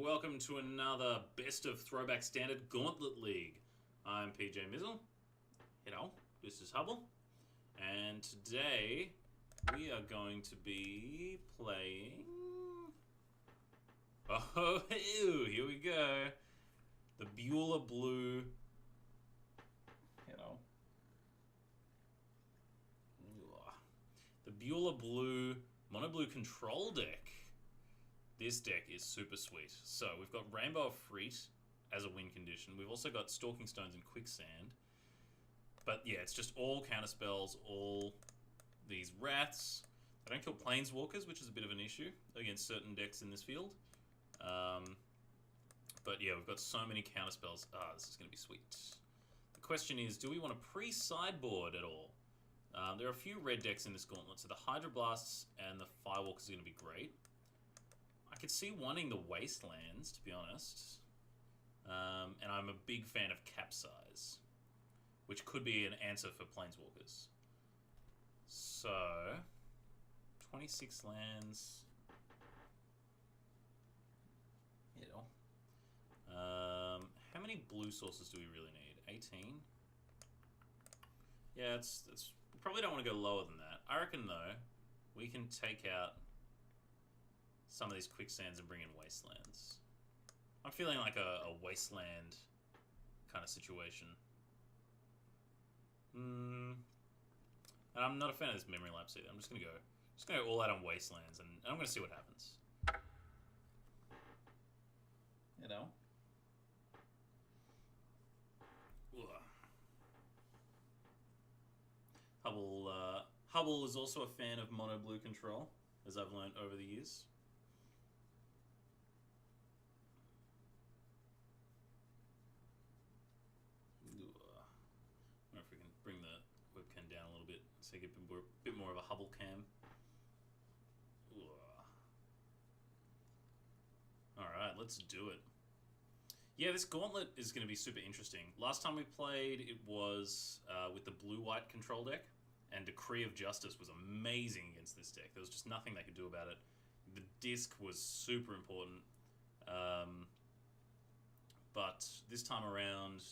welcome to another Best of Throwback Standard Gauntlet League. I'm PJMizzle, this is Hubble, and today we are going to be playing... Oh, here we go. The Bueler Blue... The Bueler Blue Mono Blue Control deck. This deck is super sweet. So we've got Rainbow of Freet as a win condition. We've also got Stalking Stones and Quicksand. But yeah, it's just all counterspells, all these wraths. They don't kill planeswalkers, which is a bit of an issue against certain decks in this field. But yeah, we've got so many counterspells. This is going to be sweet. The question is, do we want to pre-sideboard at all? There are a few red decks in this gauntlet, so the Hydroblasts and the Firewalkers are going to be great. I could see wanting the Wastelands, to be honest. And I'm a big fan of Capsize, which could be an answer for Planeswalkers. So, 26 lands. How many blue sources do we really need? 18? Yeah, it's we probably don't want to go lower than that. I reckon, though, we can take out some of these Quicksands and bring in Wastelands. I'm feeling like a Wasteland kind of situation. And I'm not a fan of this Memory Lapse either. I'm just gonna go all out on Wastelands, and I'm gonna see what happens. Ugh. Hubble is also a fan of Mono Blue Control, as I've learned over the years. I don't know if we can bring the webcam down a little bit so you get a bit more of a Hubble cam. Alright, let's do it. Yeah, this gauntlet is going to be super interesting. Last time we played, it was with the blue-white control deck, and Decree of Justice was amazing against this deck. There was just nothing they could do about it. The disc was super important. But this time around,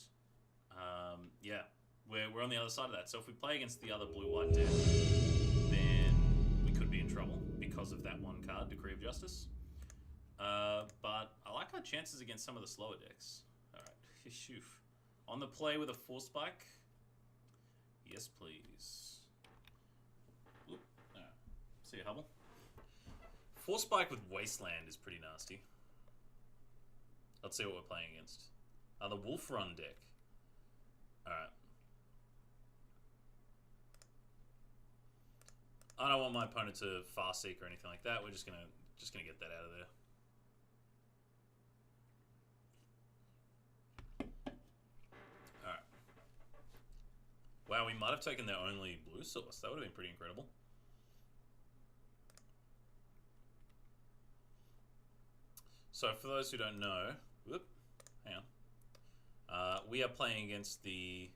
yeah, we're on the other side of that. So if we play against the other blue-white deck, then we could be in trouble because of that one card, Decree of Justice. But I like our chances against some of the slower decks. Alright, phew. On the play with a Force Spike. Yes, please. Oop. Alright. See you, Hubble. Force Spike with Wasteland is pretty nasty. Let's see what we're playing against. The Wolf Run deck. Alright. I don't want my opponent to Fast Seek or anything like that. We're just gonna get that out of there. Alright. Wow, we might have taken their only blue source. That would have been pretty incredible. So for those who don't know, hang on. We are playing against the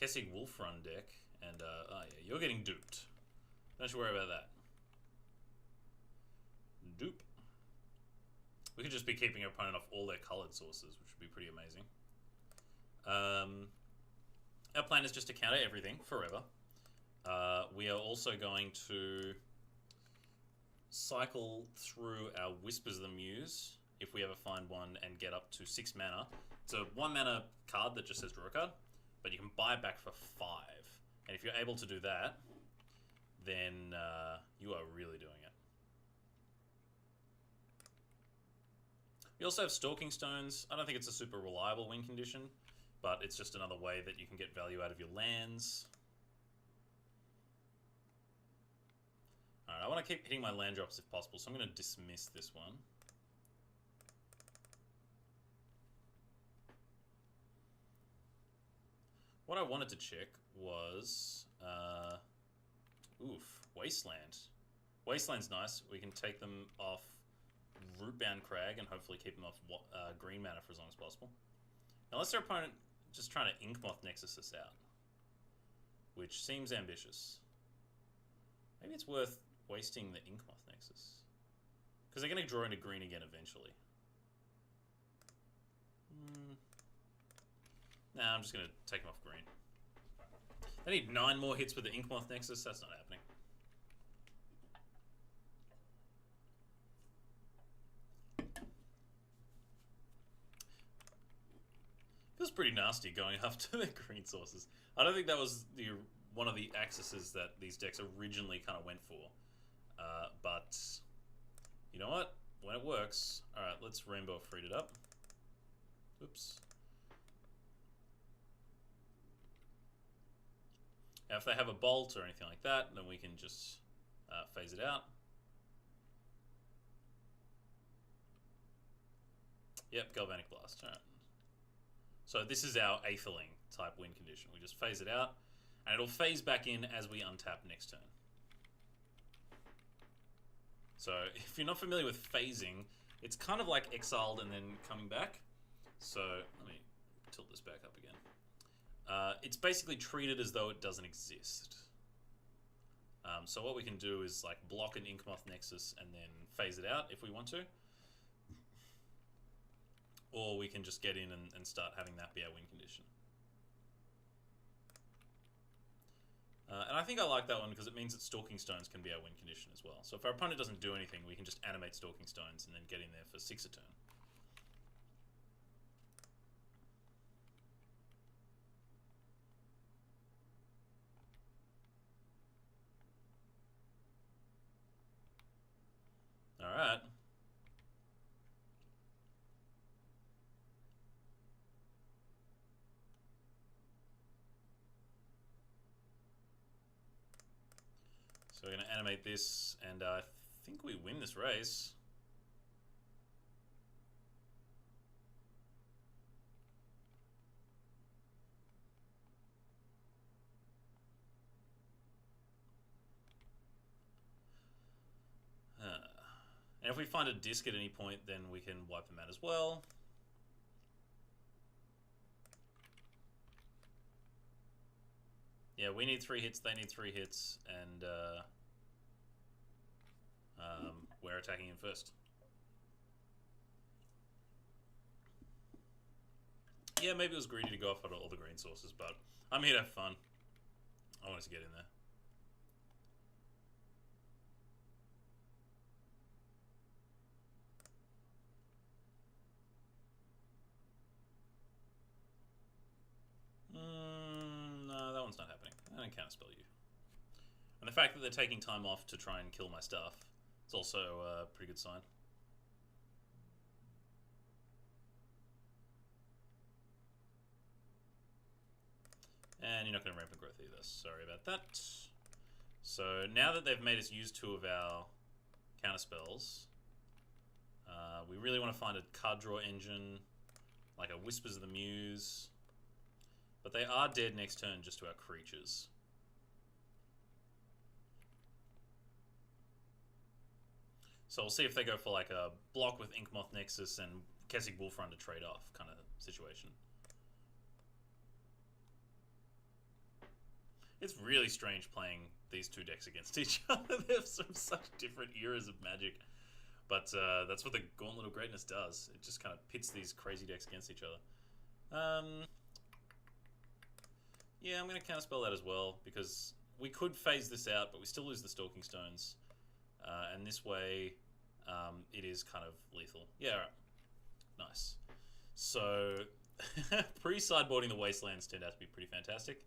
Kessig Wolf Run deck, and yeah, you're getting duped. Don't you worry about that. Dupe. We could just be keeping our opponent off all their colored sources, which would be pretty amazing. Our plan is just to counter everything forever. We are also going to cycle through our Whispers of the Muse, if we ever find one, and get up to 6 mana. It's a 1 mana card that just says draw a card, but you can buy it back for 5. And if you're able to do that, then you are really doing it. We also have Stalking Stones. I don't think it's a super reliable win condition, but it's just another way that you can get value out of your lands. Alright, I want to keep hitting my land drops if possible, so I'm going to dismiss this one. What I wanted to check was... Wasteland. Wasteland's nice. We can take them off Rootbound Crag and hopefully keep them off green mana for as long as possible. Unless their opponent just trying to Inkmoth Nexus us out, which seems ambitious. Maybe it's worth wasting the Inkmoth Nexus, because they're going to draw into green again eventually. Nah, I'm just going to take him off green. I need 9 more hits with the Inkmoth Nexus. That's not happening. Feels pretty nasty going after the green sources. I don't think that was one of the accesses that these decks originally kind of went for. But you know what? When it works. Alright, let's Rainbow Freed it up. Oops. Now, if they have a bolt or anything like that, then we can just phase it out. Yep, Galvanic Blast. Alright. So this is our Aetherling type win condition. We just phase it out, and it'll phase back in as we untap next turn. So if you're not familiar with phasing, it's kind of like exiled and then coming back. So let me tilt this back up again. It's basically treated as though it doesn't exist. So what we can do is like block an Inkmoth Nexus and then phase it out if we want to. Or we can just get in and start having that be our win condition. And I think I like that one because it means that Stalking Stones can be our win condition as well. So if our opponent doesn't do anything, we can just animate Stalking Stones and then get in there for 6 a turn. Alright. So we're going to animate this, and I think we win this race. And if we find a disc at any point, then we can wipe them out as well. Yeah, we need 3 hits, they need 3 hits, and we're attacking him first. Yeah, maybe it was greedy to go off on all the green sources, but I'm here to have fun. I want us to get in there. No, that one's not happening. I don't counterspell you. And the fact that they're taking time off to try and kill my stuff, it's also a pretty good sign. And you're not going to Rampant Growth either. Sorry about that. So now that they've made us use 2 of our counterspells, we really want to find a card draw engine, like a Whispers of the Muse. But they are dead next turn just to our creatures. So we'll see if they go for like a block with Inkmoth Nexus and Kessig Bullfront to trade off kind of situation. It's really strange playing these 2 decks against each other. They're from such different eras of Magic. But that's what the Gauntlet of Greatness does. It just kind of pits these crazy decks against each other. Yeah, I'm going to counterspell that as well, because we could phase this out, but we still lose the Stalking Stones. And this way, it is kind of lethal. Yeah, right. Nice. So, pre-sideboarding the Wastelands turned out to be pretty fantastic.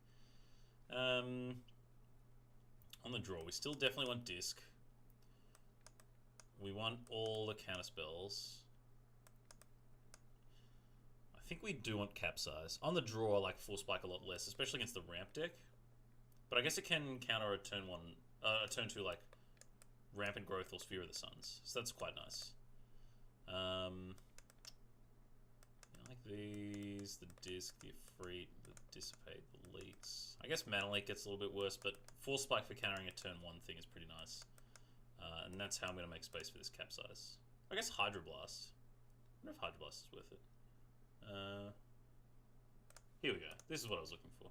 On the draw, we still definitely want Disc. We want all the counterspells. I think we do want Capsize. On the draw, I like Force Spike a lot less, especially against the ramp deck. But I guess it can counter a turn 2 like Rampant Growth or Sphere of the Suns. So that's quite nice. I like these, the Disc, the Efreet, the Dissipate, the Leaks. I guess Mana Leak gets a little bit worse, but Force Spike for countering a turn 1 thing is pretty nice. And that's how I'm going to make space for this Capsize. I guess Hydroblast. I wonder if Hydroblast is worth it. Here we go. This is what I was looking for.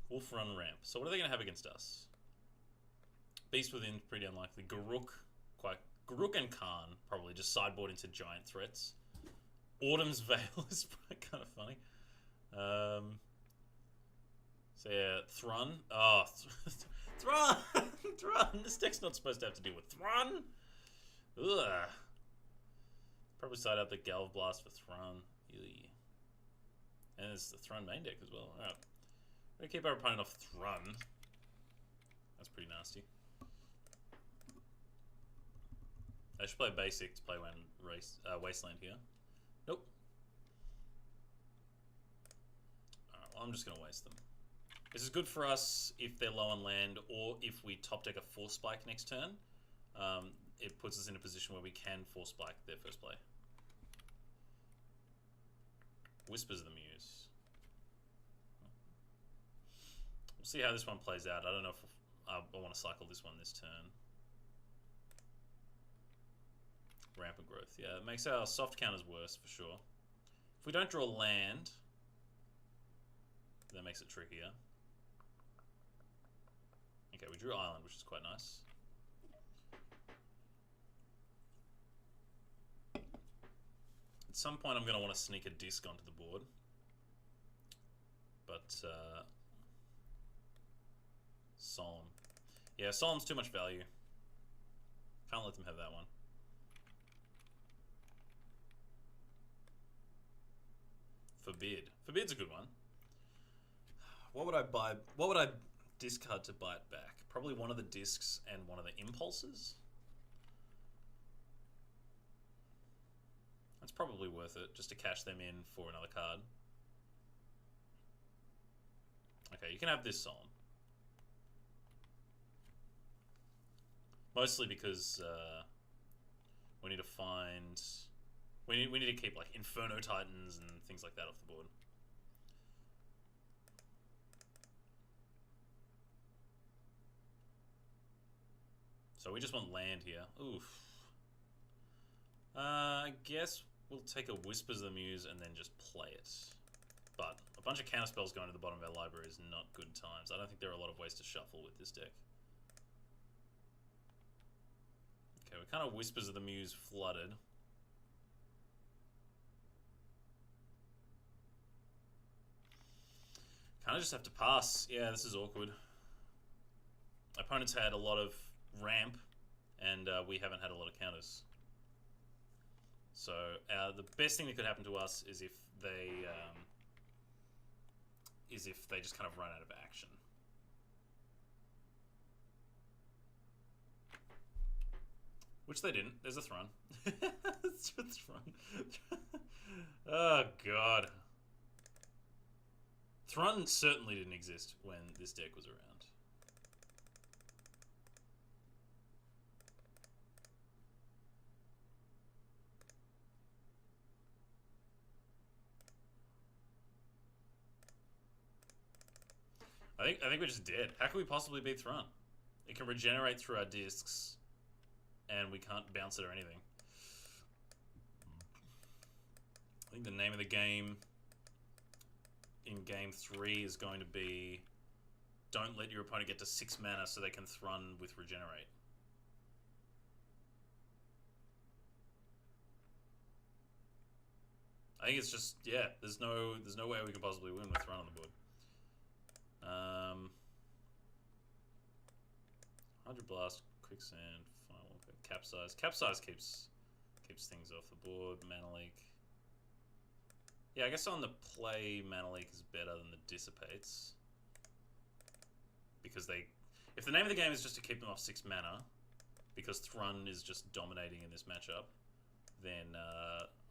Wolf Run Ramp. So what are they going to have against us? Beast Within, pretty unlikely. Garruk, Garuk and Khan probably just sideboard into giant threats. Autumn's Veil is kind of funny. So yeah, Thrun. Oh, Thrun! Thrun! This deck's not supposed to have to deal with Thrun! Ugh. Probably side out the Galv Blast for Thrun. Eey. And it's the Thrun main deck as well. Alright. We're gonna keep our opponent off Thrun. That's pretty nasty. I should play basic to play when Wasteland here. Nope. Alright, well, I'm just gonna waste them. This is good for us if they're low on land, or if we top deck a Force Spike next turn. It puts us in a position where we can Force Spike their first play. Whispers of the Muse. We'll see how this one plays out. I don't know if I want to cycle this one this turn. Rampant Growth. Yeah, it makes our soft counters worse for sure. If we don't draw land, that makes it trickier. Okay, we drew Island, which is quite nice. At some point I'm going to want to sneak a disc onto the board. But, Solemn. Yeah, Solemn's too much value. Can't let them have that one. Forbid. Forbid's a good one. What would I buy? What would I discard to buy it back? Probably one of the discs and one of the impulses. That's probably worth it, just to cash them in for another card. Okay, you can have this Solemn. Mostly because we need to find... We need to keep like Inferno Titans and things like that off the board. So we just want land here. Oof. I guess we'll take a Whispers of the Muse and then just play it. But a bunch of counterspells going to the bottom of our library is not good times. I don't think there are a lot of ways to shuffle with this deck. Okay, we're kind of Whispers of the Muse flooded. Kind of just have to pass. Yeah, this is awkward. Opponents had a lot of ramp, and we haven't had a lot of counters. So the best thing that could happen to us is if they just kind of run out of action. Which they didn't. There's a Thrun. It's a Thrun. Oh god. Thrun certainly didn't exist when this deck was around. I think we're just dead. How can we possibly beat Thrun? It can regenerate through our discs, and we can't bounce it or anything. I think the name of the game in game 3 is going to be don't let your opponent get to 6 mana so they can Thrun with regenerate. I think it's just, yeah, there's no way we can possibly win with Thrun on the board. 100 Blast, Quicksand, Final Capsize. Capsize keeps things off the board. Mana Leak. Yeah, I guess on the play, Mana Leak is better than the Dissipates. Because if the name of the game is just to keep them off 6 mana, because Thrun is just dominating in this matchup, then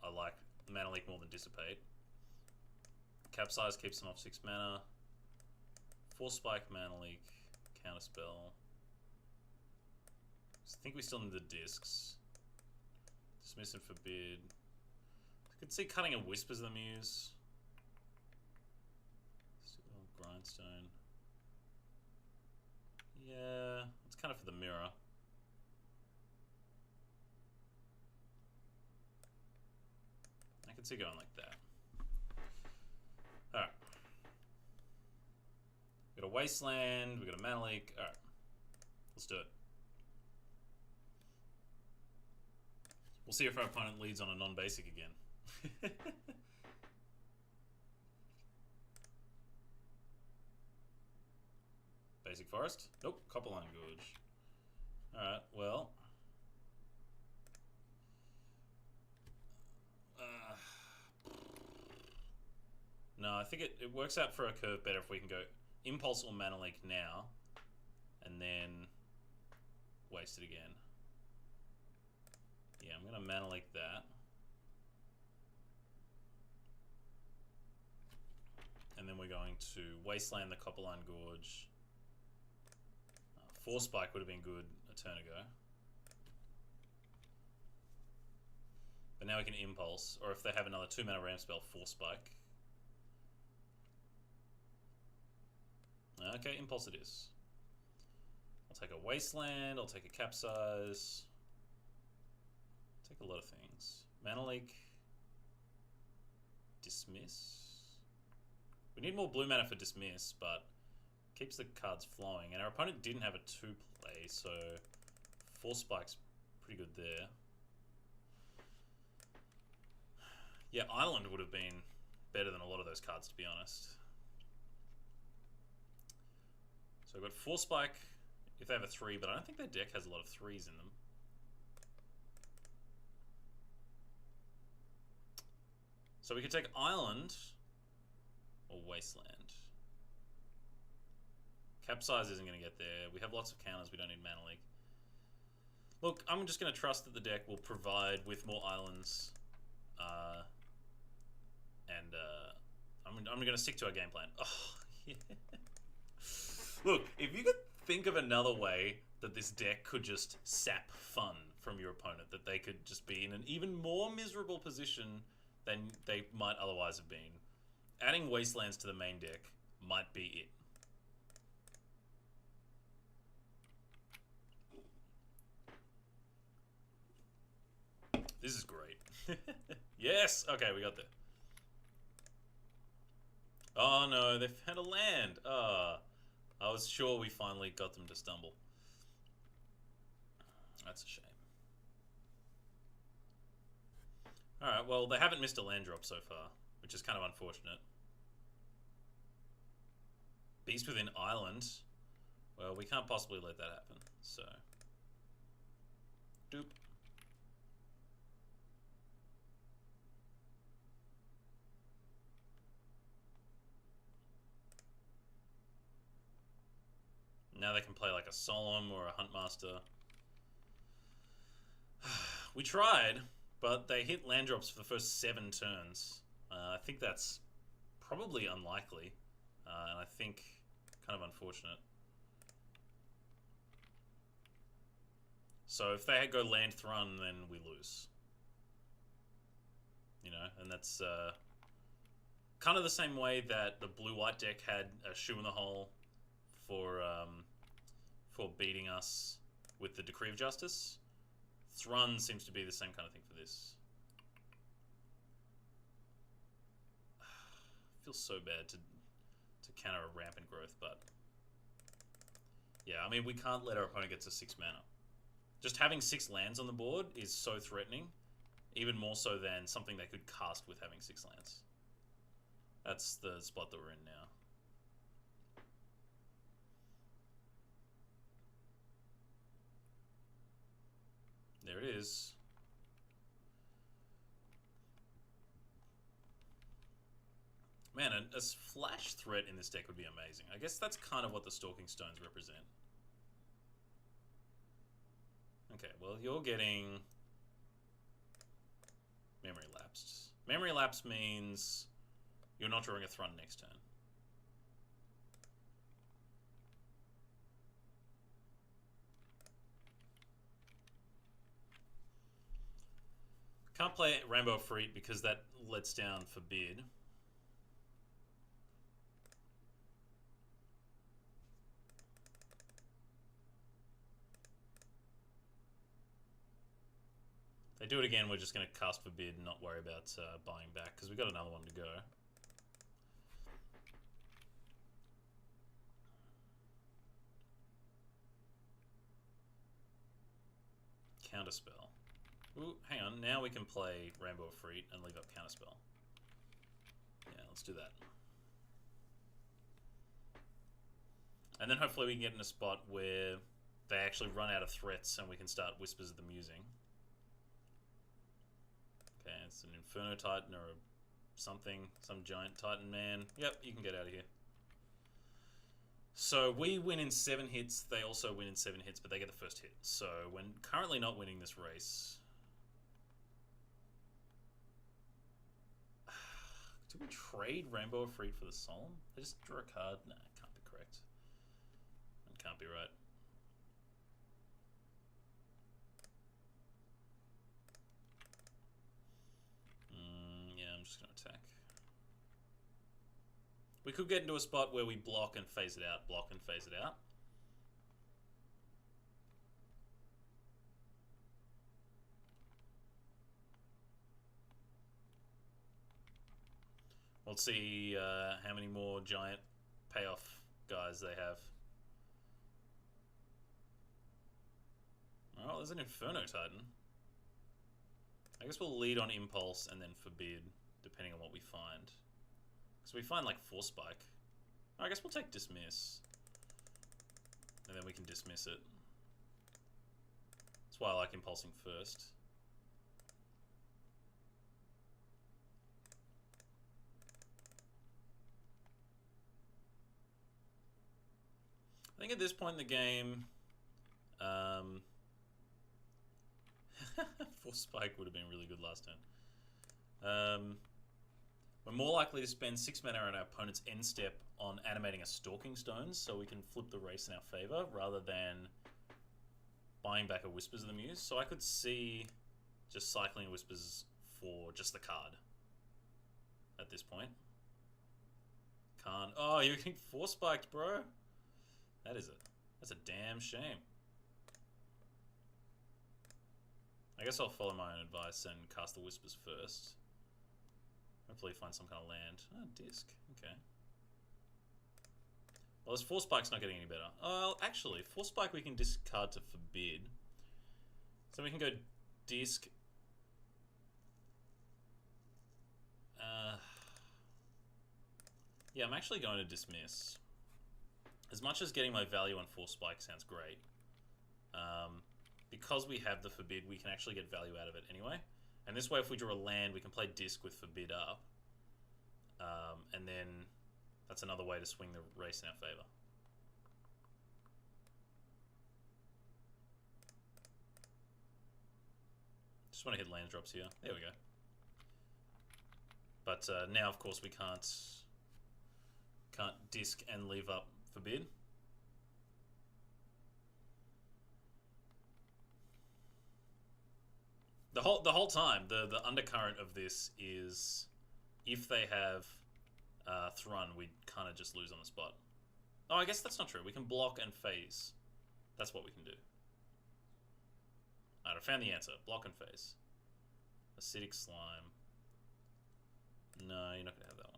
I like Mana Leak more than Dissipate. Capsize keeps them off 6 mana. Force Spike, Mana Leak, Counterspell. I think we still need the discs. Dismiss and Forbid. I could see cutting a Whispers of the Muse. Grindstone. Yeah, it's kind of for the mirror. I could see going like that. Alright. We got a Wasteland, we got a Mana Leak. Alright. Let's do it. We'll see if our opponent leads on a non-basic again. Basic Forest? Nope, Copperline Gorge. Alright, well. No, I think it works out for a curve better if we can go Impulse or Mana Leak now, and then waste it again. Yeah, I'm going to Mana Leak that. And then we're going to Wasteland the Copperline Gorge. Force Spike would have been good a turn ago. But now we can Impulse, or if they have another 2-mana ramp spell, Force Spike. Okay, Impulse it is. I'll take a Wasteland, I'll take a Capsize. Take a lot of things. Mana Leak. Dismiss. We need more blue mana for Dismiss, but keeps the cards flowing. And our opponent didn't have a 2-play, so Force Spike's pretty good there. Yeah, Island would have been better than a lot of those cards, to be honest. So we've got Force Spike if they have a 3, but I don't think their deck has a lot of 3s in them. So we could take Island or Wasteland. Capsize isn't going to get there. We have lots of counters. We don't need Mana Leak. Look, I'm just going to trust that the deck will provide with more islands. I'm going to stick to our game plan. Oh, yeah. Look, if you could think of another way that this deck could just sap fun from your opponent, that they could just be in an even more miserable position than they might otherwise have been, adding Wastelands to the main deck might be it. This is great. Yes! Okay, we got there. Oh no, they found a land. I was sure we finally got them to stumble. That's a shame. Alright, well, they haven't missed a land drop so far, which is kind of unfortunate. Beast Within Island. Well, we can't possibly let that happen, so... Doop. Now they can play like a Solemn or a Huntmaster. We tried, but they hit land drops for the first 7 turns. I think that's probably unlikely, and I think kind of unfortunate. So if they go land Thrun, then we lose. You know, and that's kind of the same way that the blue-white deck had a shoe in the hole for beating us with the Decree of Justice. Thrun seems to be the same kind of thing for this. Feels so bad to counter a rampant growth, but yeah, I mean, we can't let our opponent get to 6 mana. Just having 6 lands on the board is so threatening, even more so than something they could cast with having 6 lands. That's the spot that we're in now. There it is. Man, a flash threat in this deck would be amazing. I guess that's kind of what the Stalking Stones represent. Okay, well, you're getting Memory Lapsed. Memory Lapse means you're not drawing a Thrun next turn. Can't play Rainbow Freet because that lets down Forbid. If they do it again, we're just going to cast Forbid and not worry about buying back because we've got another one to go. Counterspell. Ooh, hang on. Now we can play Rainbow of Freet and leave up counterspell. Yeah, let's do that. And then hopefully we can get in a spot where they actually run out of threats and we can start Whispers of the Musing. Okay, it's an Inferno Titan or something. Some giant Titan man. Yep, you can get out of here. So we win in 7 hits. They also win in 7 hits, but they get the first hit. So we're currently not winning this race. Did we trade Rainbow of Freed for the Solemn? They just drew a card? Nah, it can't be correct. It can't be right. Yeah, I'm just going to attack. We could get into a spot where we block and phase it out, block and phase it out. We'll see how many more giant payoff guys they have. Oh, there's an Inferno Titan. I guess we'll lead on Impulse and then Forbid, depending on what we find. Because we find, like, Force Spike. Oh, I guess we'll take Dismiss. And then we can dismiss it. That's why I like Impulsing first. I think at this point in the game, Force Spike would have been really good last turn. We're more likely to spend 6 mana on our opponent's end step on animating a Stalking Stones, so we can flip the race in our favor, rather than buying back a Whispers of the Muse. So I could see just cycling a Whispers for just the card at this point. Can't. Oh, you're getting Force Spiked, bro. That's a damn shame. I guess I'll follow my own advice and cast the Whispers first. Hopefully find some kind of land. Oh, disc. Okay. Well, this Force Spike's not getting any better. Oh, actually, Force Spike we can discard to Forbid. So we can go disc. Yeah, I'm actually going to dismiss. As much as getting my value on Force Spike sounds great, because we have the Forbid, we can actually get value out of it anyway. And this way, if we draw a land, we can play disc with Forbid up. And then that's another way to swing the race in our favor. Just want to hit land drops here. There we go. But now, of course, we can't disc and leave up Forbid. The whole time, the undercurrent of this is, if they have Thrun, we kind of just lose on the spot. Oh, I guess that's not true. We can block and phase. That's what we can do. Alright, I found the answer. Block and phase. Acidic Slime. No, you're not going to have that one.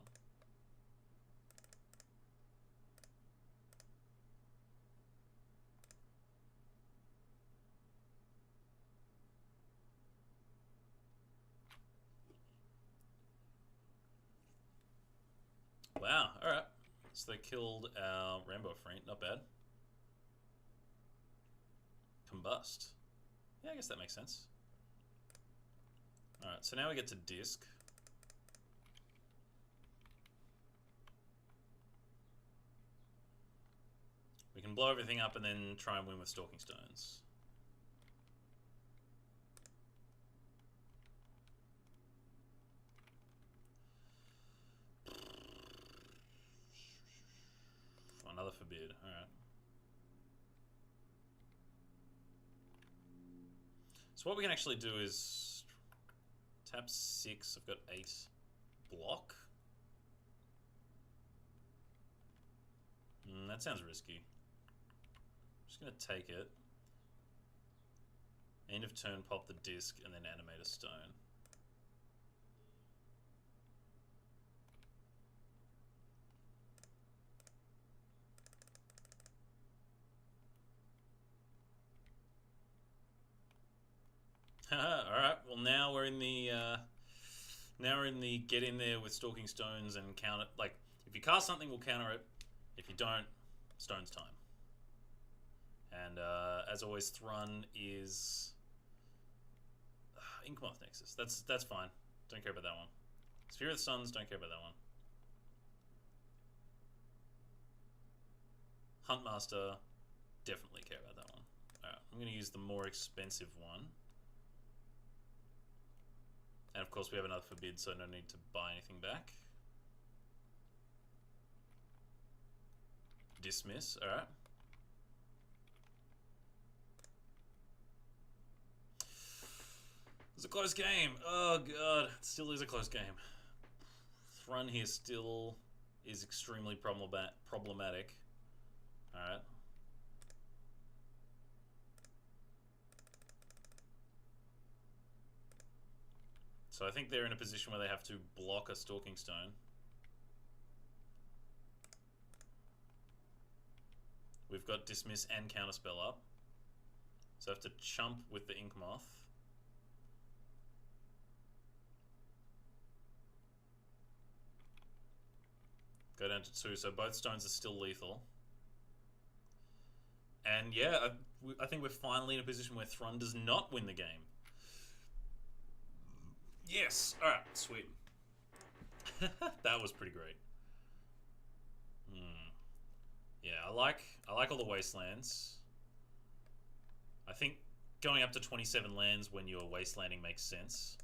Wow, alright. So they killed our Rainbow Freak, not bad. Combust. Yeah, I guess that makes sense. Alright, so now we get to disc. We can blow everything up and then try and win with Stalking Stones. Another Forbid, alright. So what we can actually do is tap 6, I've got 8 block. That sounds risky. I'm just going to take it. End of turn, pop the disc, and then animate a stone. Alright. Now we're in the get in there with Stalking Stones and counter. Like, if you cast something, we'll counter it. If you don't, Stone's time. And as always, Thrun is Inkmoth Nexus. That's fine. Don't care about that one. Sphere of the Suns. Don't care about that one. Huntmaster. Definitely care about that one. Alright, I'm going to use the more expensive one. And of course we have another forbid, so no need to buy anything back. Dismiss, alright. It's a close game. Oh god, it still is a close game. Thrun here still is extremely problematic. Alright. So I think they're in a position where they have to block a Stalking Stone. We've got Dismiss and Counterspell up. So I have to chump with the Inkmoth. Go down to 2, so both stones are still lethal. And yeah, I think we're finally in a position where Thrun does not win the game. Yes! Alright, sweet. That was pretty great. Yeah, I like all the wastelands. I think going up to 27 lands when you're wastelanding makes sense.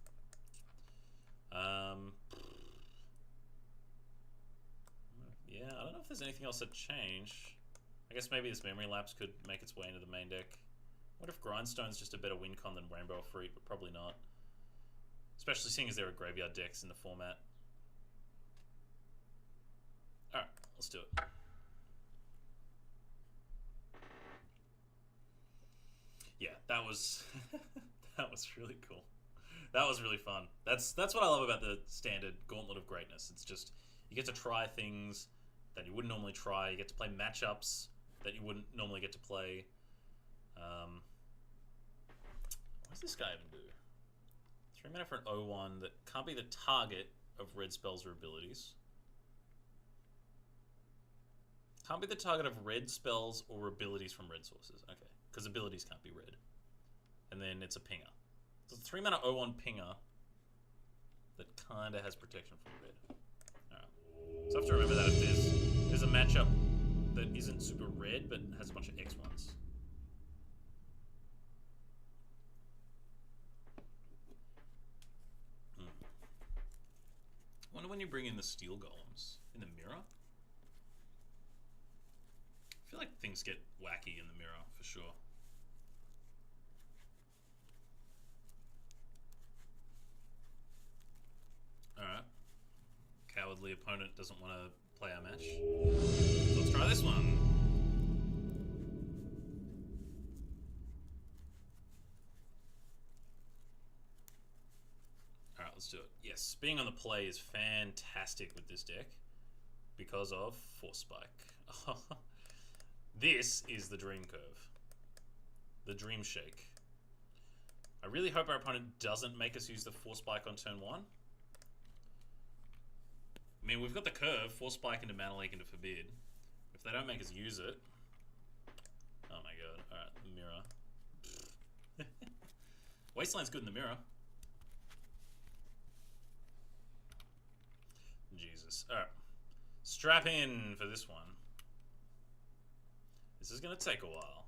Yeah, I don't know if there's anything else that change. I guess maybe this Memory Lapse could make its way into the main deck. What if Grindstone's just a better win con than Rainbow of Fruit, but probably not. Especially seeing as there are graveyard decks in the format. Alright, let's do it. Yeah, that was that was really cool. That was really fun. That's what I love about the standard Gauntlet of Greatness. It's just you get to try things that you wouldn't normally try. You get to play matchups that you wouldn't normally get to play. What does this guy even do? 3 mana for an 0/1 that can't be the target of red spells or abilities. Can't be the target of red spells or abilities from red sources. Okay, because abilities can't be red. And then it's a pinger. So it's a 3 mana 0/1 pinger that kind of has protection from red. Alright. So I have to remember that if there's a matchup that isn't super red but has a bunch of X1s. I wonder when you bring in the steel golems in the mirror. I feel like things get wacky in the mirror for sure. Alright. Cowardly opponent doesn't want to play our match. So let's try this one. Alright, let's do it. Yes, being on the play is fantastic with this deck because of Force Spike. This is the Dream Curve. The Dream Shake. I really hope our opponent doesn't make us use the Force Spike on turn 1. I mean, we've got the curve, Force Spike into Mana Leak into Forbid. If they don't make us use it... Oh my god. Alright, the mirror. Wasteland's good in the mirror. Jesus. Alright. Strap in for this one. This is going to take a while.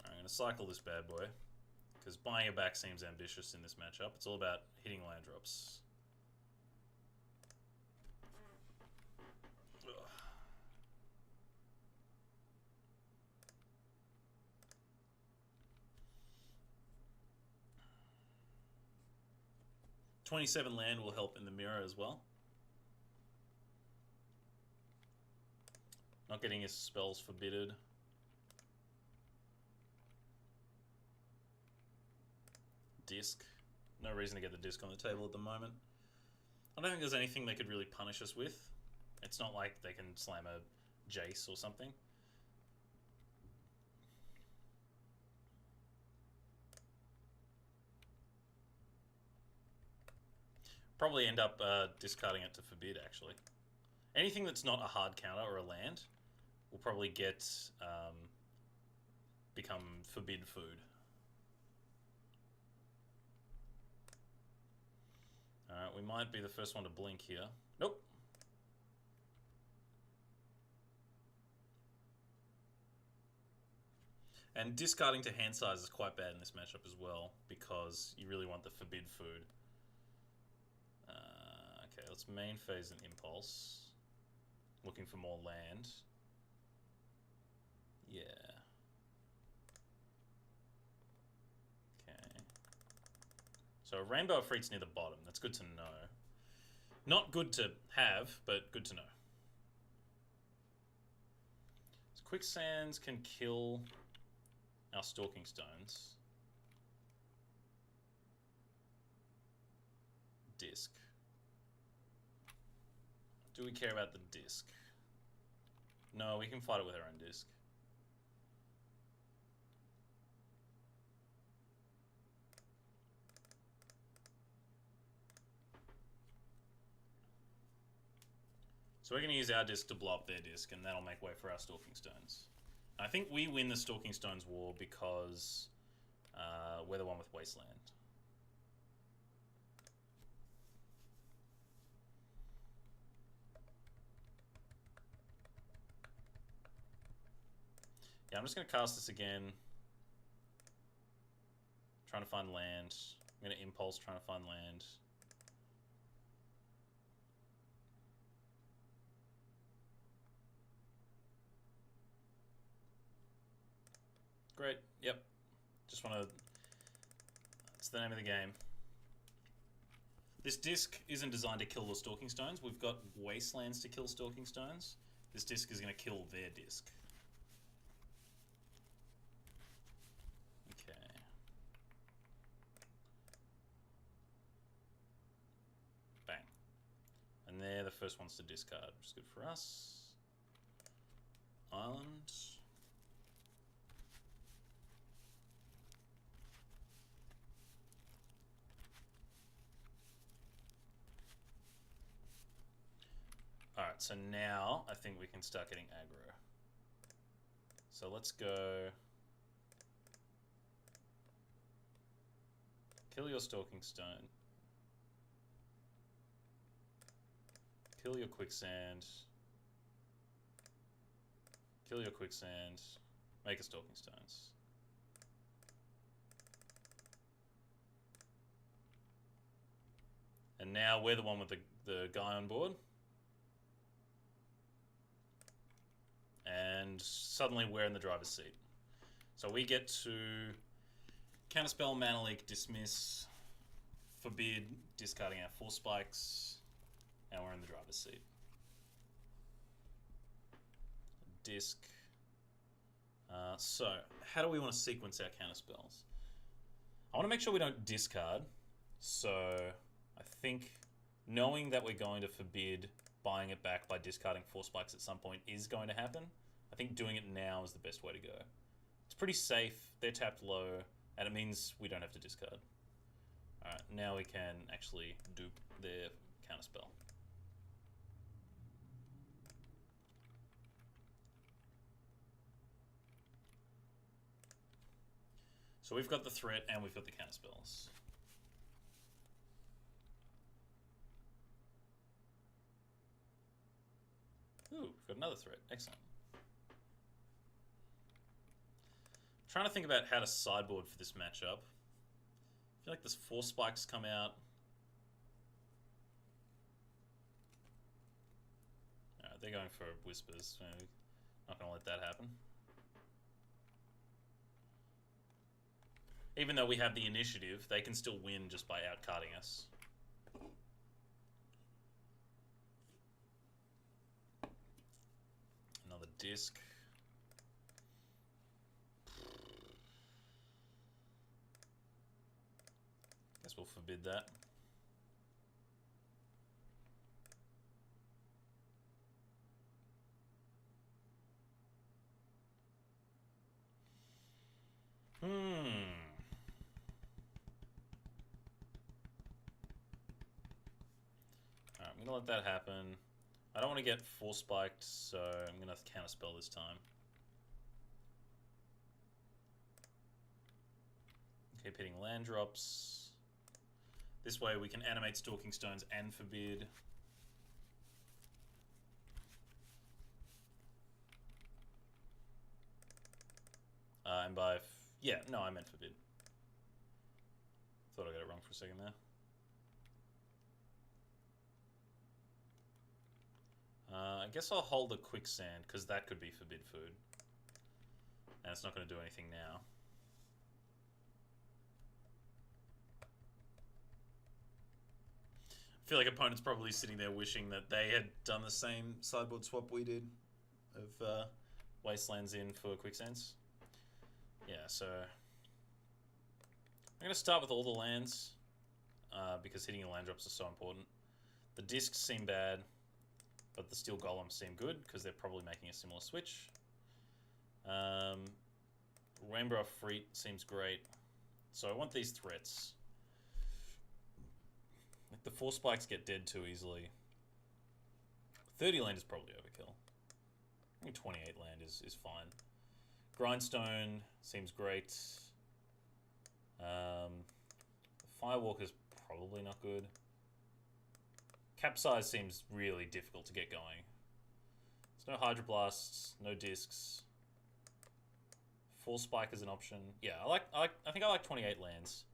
I'm going to cycle this bad boy. Because buying it back seems ambitious in this matchup. It's all about hitting land drops. Ugh. 27 land will help in the mirror as well. Not getting his spells forbidded. Disc. No reason to get the disc on the table at the moment. I don't think there's anything they could really punish us with. It's not like they can slam a Jace or something. Probably end up discarding it to forbid, actually. Anything that's not a hard counter or a land will probably get become forbid food. Alright, we might be the first one to blink here. Nope. And discarding to hand size is quite bad in this matchup as well, because you really want the forbid food. Okay, let's main phase an impulse. Looking for more land. Yeah. Okay. So a Rainbow of Freet's near the bottom. That's good to know. Not good to have, but good to know. So Quicksands can kill our Stalking Stones. Disc. Do we care about the disc? No, we can fight it with our own disc. So we're going to use our disc to blow up their disc, and that'll make way for our Stalking Stones. I think we win the Stalking Stones war because we're the one with Wasteland. Yeah, I'm just going to cast this again. Trying to find land. I'm going to Impulse, trying to find land. Great, yep. Just want to... That's the name of the game. This disc isn't designed to kill the Stalking Stones. We've got Wastelands to kill Stalking Stones. This disc is going to kill their disc. Okay. Bang. And they're the first ones to discard, which is good for us. Island. Alright, so now I think we can start getting aggro. So let's go... Kill your Stalking Stone. Kill your Quicksand. Kill your Quicksand. Make a Stalking Stones. And now we're the one with the guy on board. And suddenly we're in the driver's seat. So we get to counterspell, mana leak, dismiss, forbid, discarding our 4 spikes, and we're in the driver's seat. Disc. So, how do we want to sequence our counterspells? I want to make sure we don't discard. So, I think knowing that we're going to forbid buying it back by discarding 4 spikes at some point is going to happen. I think doing it now is the best way to go. It's pretty safe, they're tapped low, and it means we don't have to discard. Alright, now we can actually dupe their counterspell. So we've got the threat and we've got the counterspells. Ooh, we've got another threat. Excellent. I'm trying to think about how to sideboard for this matchup. I feel like there's 4 spikes come out. Alright, they're going for Whispers. So not going to let that happen. Even though we have the initiative, they can still win just by outcarding us. Another disc. Guess we'll forbid that. Hmm. gonna let that happen. I don't want to get force spiked, so I'm gonna counterspell this time. Keep hitting land drops. This way we can animate Stalking Stones and Forbid. And by... yeah, no, I meant Forbid. Thought I got it wrong for a second there. I guess I'll hold the Quicksand, because that could be Forbid food. And it's not going to do anything now. I feel like opponents probably sitting there wishing that they had done the same sideboard swap we did of Wastelands in for Quicksands. Yeah, so I'm going to start with all the lands because hitting the land drops is so important. The discs seem bad, but the Steel Golems seem good because they're probably making a similar switch. Rainbow Freet seems great. So I want these threats. Like the 4 spikes get dead too easily. 30 land is probably overkill. I think 28 land is fine. Grindstone seems great. Firewalker's probably not good. Capsize seems really difficult to get going. There's no Hydroblasts, no discs. 4 spike is an option. Yeah, I think I like 28 lands.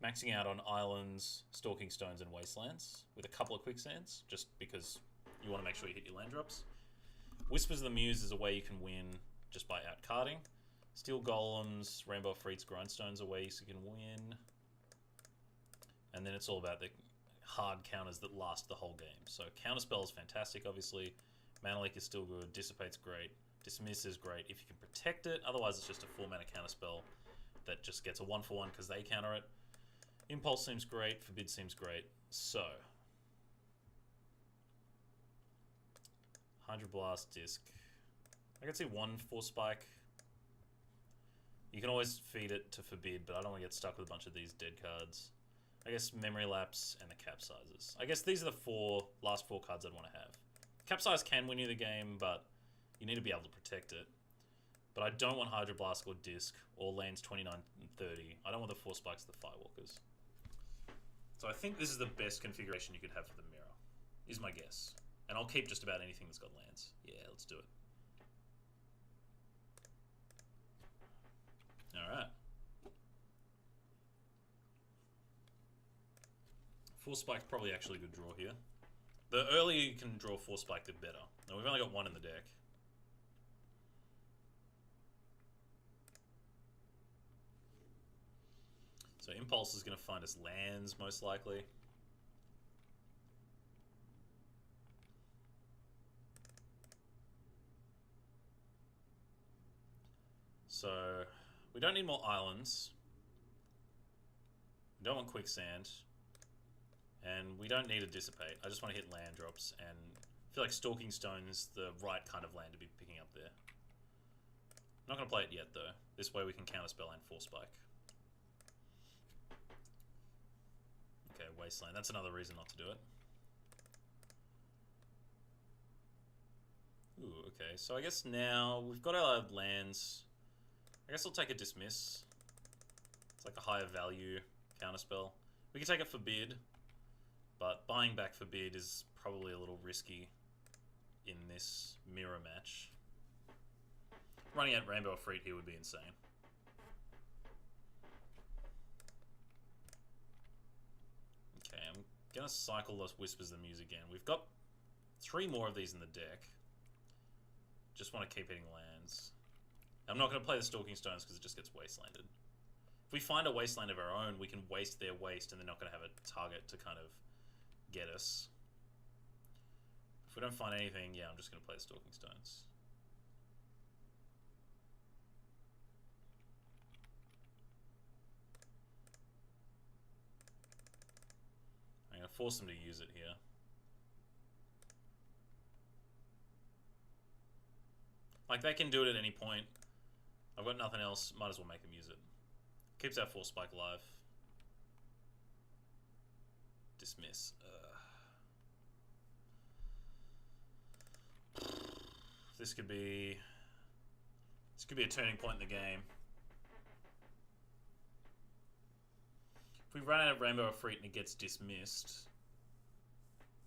Maxing out on islands, Stalking Stones, and Wastelands with a couple of Quicksands, just because you want to make sure you hit your land drops. Whispers of the Muse is a way you can win just by outcarding. Steel Golems, Rainbow Freets, Grindstones are ways you can win. And then it's all about the hard counters that last the whole game. So Counterspell is fantastic, obviously. Mana Leak is still good. Dissipate's great. Dismiss is great if you can protect it. Otherwise, it's just a 4-mana Counterspell that just gets a 1/1 because they counter it. Impulse seems great. Forbid seems great. So Hydroblast, Disc. I can see 1 4 spike. You can always feed it to Forbid, but I don't want to get stuck with a bunch of these dead cards. I guess Memory Lapse and the Capsizes. I guess these are the last four cards I'd want to have. Capsize can win you the game, but you need to be able to protect it. But I don't want Hydroblast or Disc or lands 29 and 30. I don't want the 4 spikes of the Firewalkers. So I think this is the best configuration you could have for the mirror, is my guess. And I'll keep just about anything that's got lands. Yeah, let's do it. Alright. 4 spike's probably actually a good draw here. The earlier you can draw 4 spike, the better. Now we've only got 1 in the deck. So Impulse is going to find us lands, most likely. So we don't need more islands. We don't want Quicksand. And we don't need a Dissipate. I just want to hit land drops, and I feel like Stalking Stone is the right kind of land to be picking up there. I'm not going to play it yet, though. This way we can counterspell and 4 spike. Okay, Wasteland. That's another reason not to do it. Ooh, okay. So I guess now we've got our lands. I guess I'll take a Dismiss. It's like a higher value counterspell. We can take a Forbid, but buying back Forbid is probably a little risky in this mirror match. Running out Rainbow Freet here would be insane. Okay, I'm gonna cycle those Whispers of the Muse again. We've got 3 more of these in the deck. Just want to keep hitting lands. I'm not going to play the Stalking Stones because it just gets wastelanded. If we find a wasteland of our own, we can waste their waste and they're not going to have a target to kind of get us. If we don't find anything, yeah, I'm just going to play the Stalking Stones. I'm going to force them to use it here. Like, they can do it at any point. I've got nothing else. Might as well make them use it. Keeps our 4 spike alive. Dismiss. This could be a turning point in the game. If we run out of Rainbow Efreet and it gets dismissed,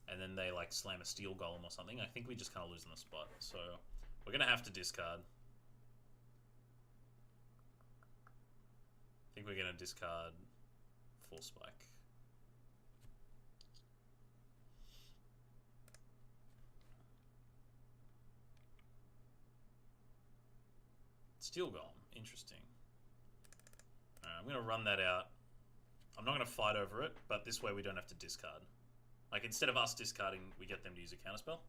and then they like slam a Steel Golem or something, I think we just kind of lose on the spot. So we're gonna have to discard. I think we're gonna discard Force Spike. Steel Golem, interesting. Alright, I'm going to run that out. I'm not going to fight over it, but this way we don't have to discard. Like, instead of us discarding, we get them to use a counterspell.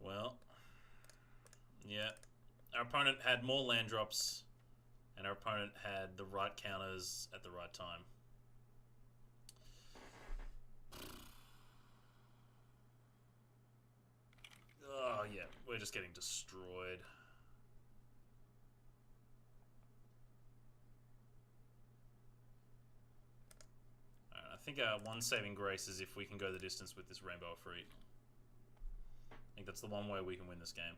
Well, yeah. Our opponent had more land drops, and our opponent had the right counters at the right time. Oh, yeah, we're just getting destroyed. Alright, I think our one saving grace is if we can go the distance with this Rainbow Efreet. I think that's the one way we can win this game.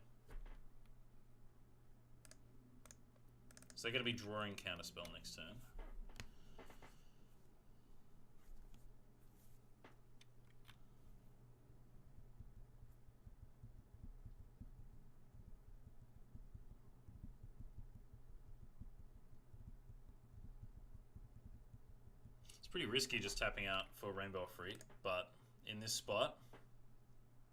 So they're going to be drawing counterspell next turn. It's pretty risky just tapping out for Rainbow Efreet, but in this spot,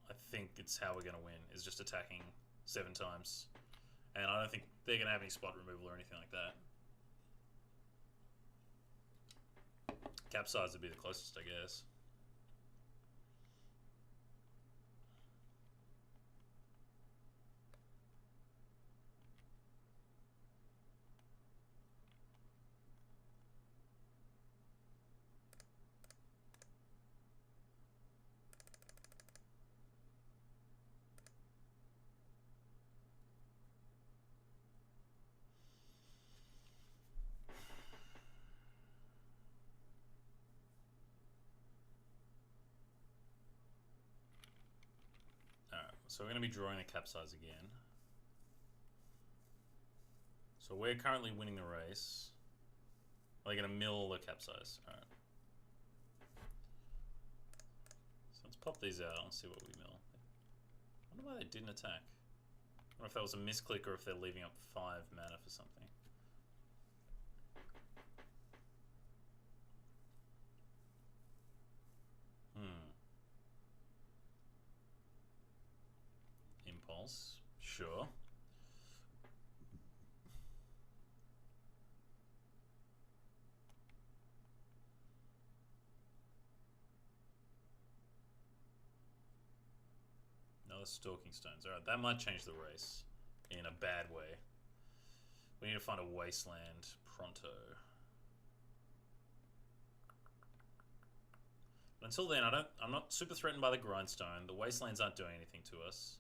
I think it's how we're going to win, is just attacking 7 times. And I don't think they're going to have any spot removal or anything like that. Capsize would be the closest, I guess. So we're going to be drawing the Capsize again. So we're currently winning the race. Are they going to mill the Capsize? Alright. So let's pop these out and see what we mill. I wonder why they didn't attack. I wonder if that was a misclick or if they're leaving up 5 mana for something. Impulse, sure. Another Stalking Stones. Alright, that might change the race in a bad way. We need to find a wasteland pronto. But until then, I'm not super threatened by the Grindstone. The wastelands aren't doing anything to us.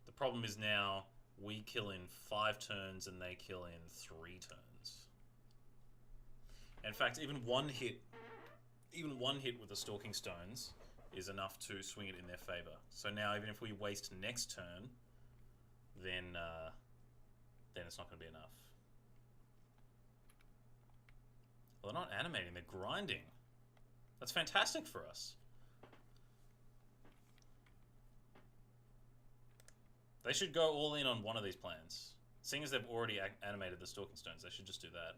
The problem is now we kill in 5 turns and they kill in 3 turns. In fact, even one hit with the Stalking Stones is enough to swing it in their favor. So now, even if we waste next turn, then it's not going to be enough. Well, they're not animating; they're grinding. That's fantastic for us. They should go all in on one of these plans. Seeing as they've already animated the Stalking Stones, they should just do that.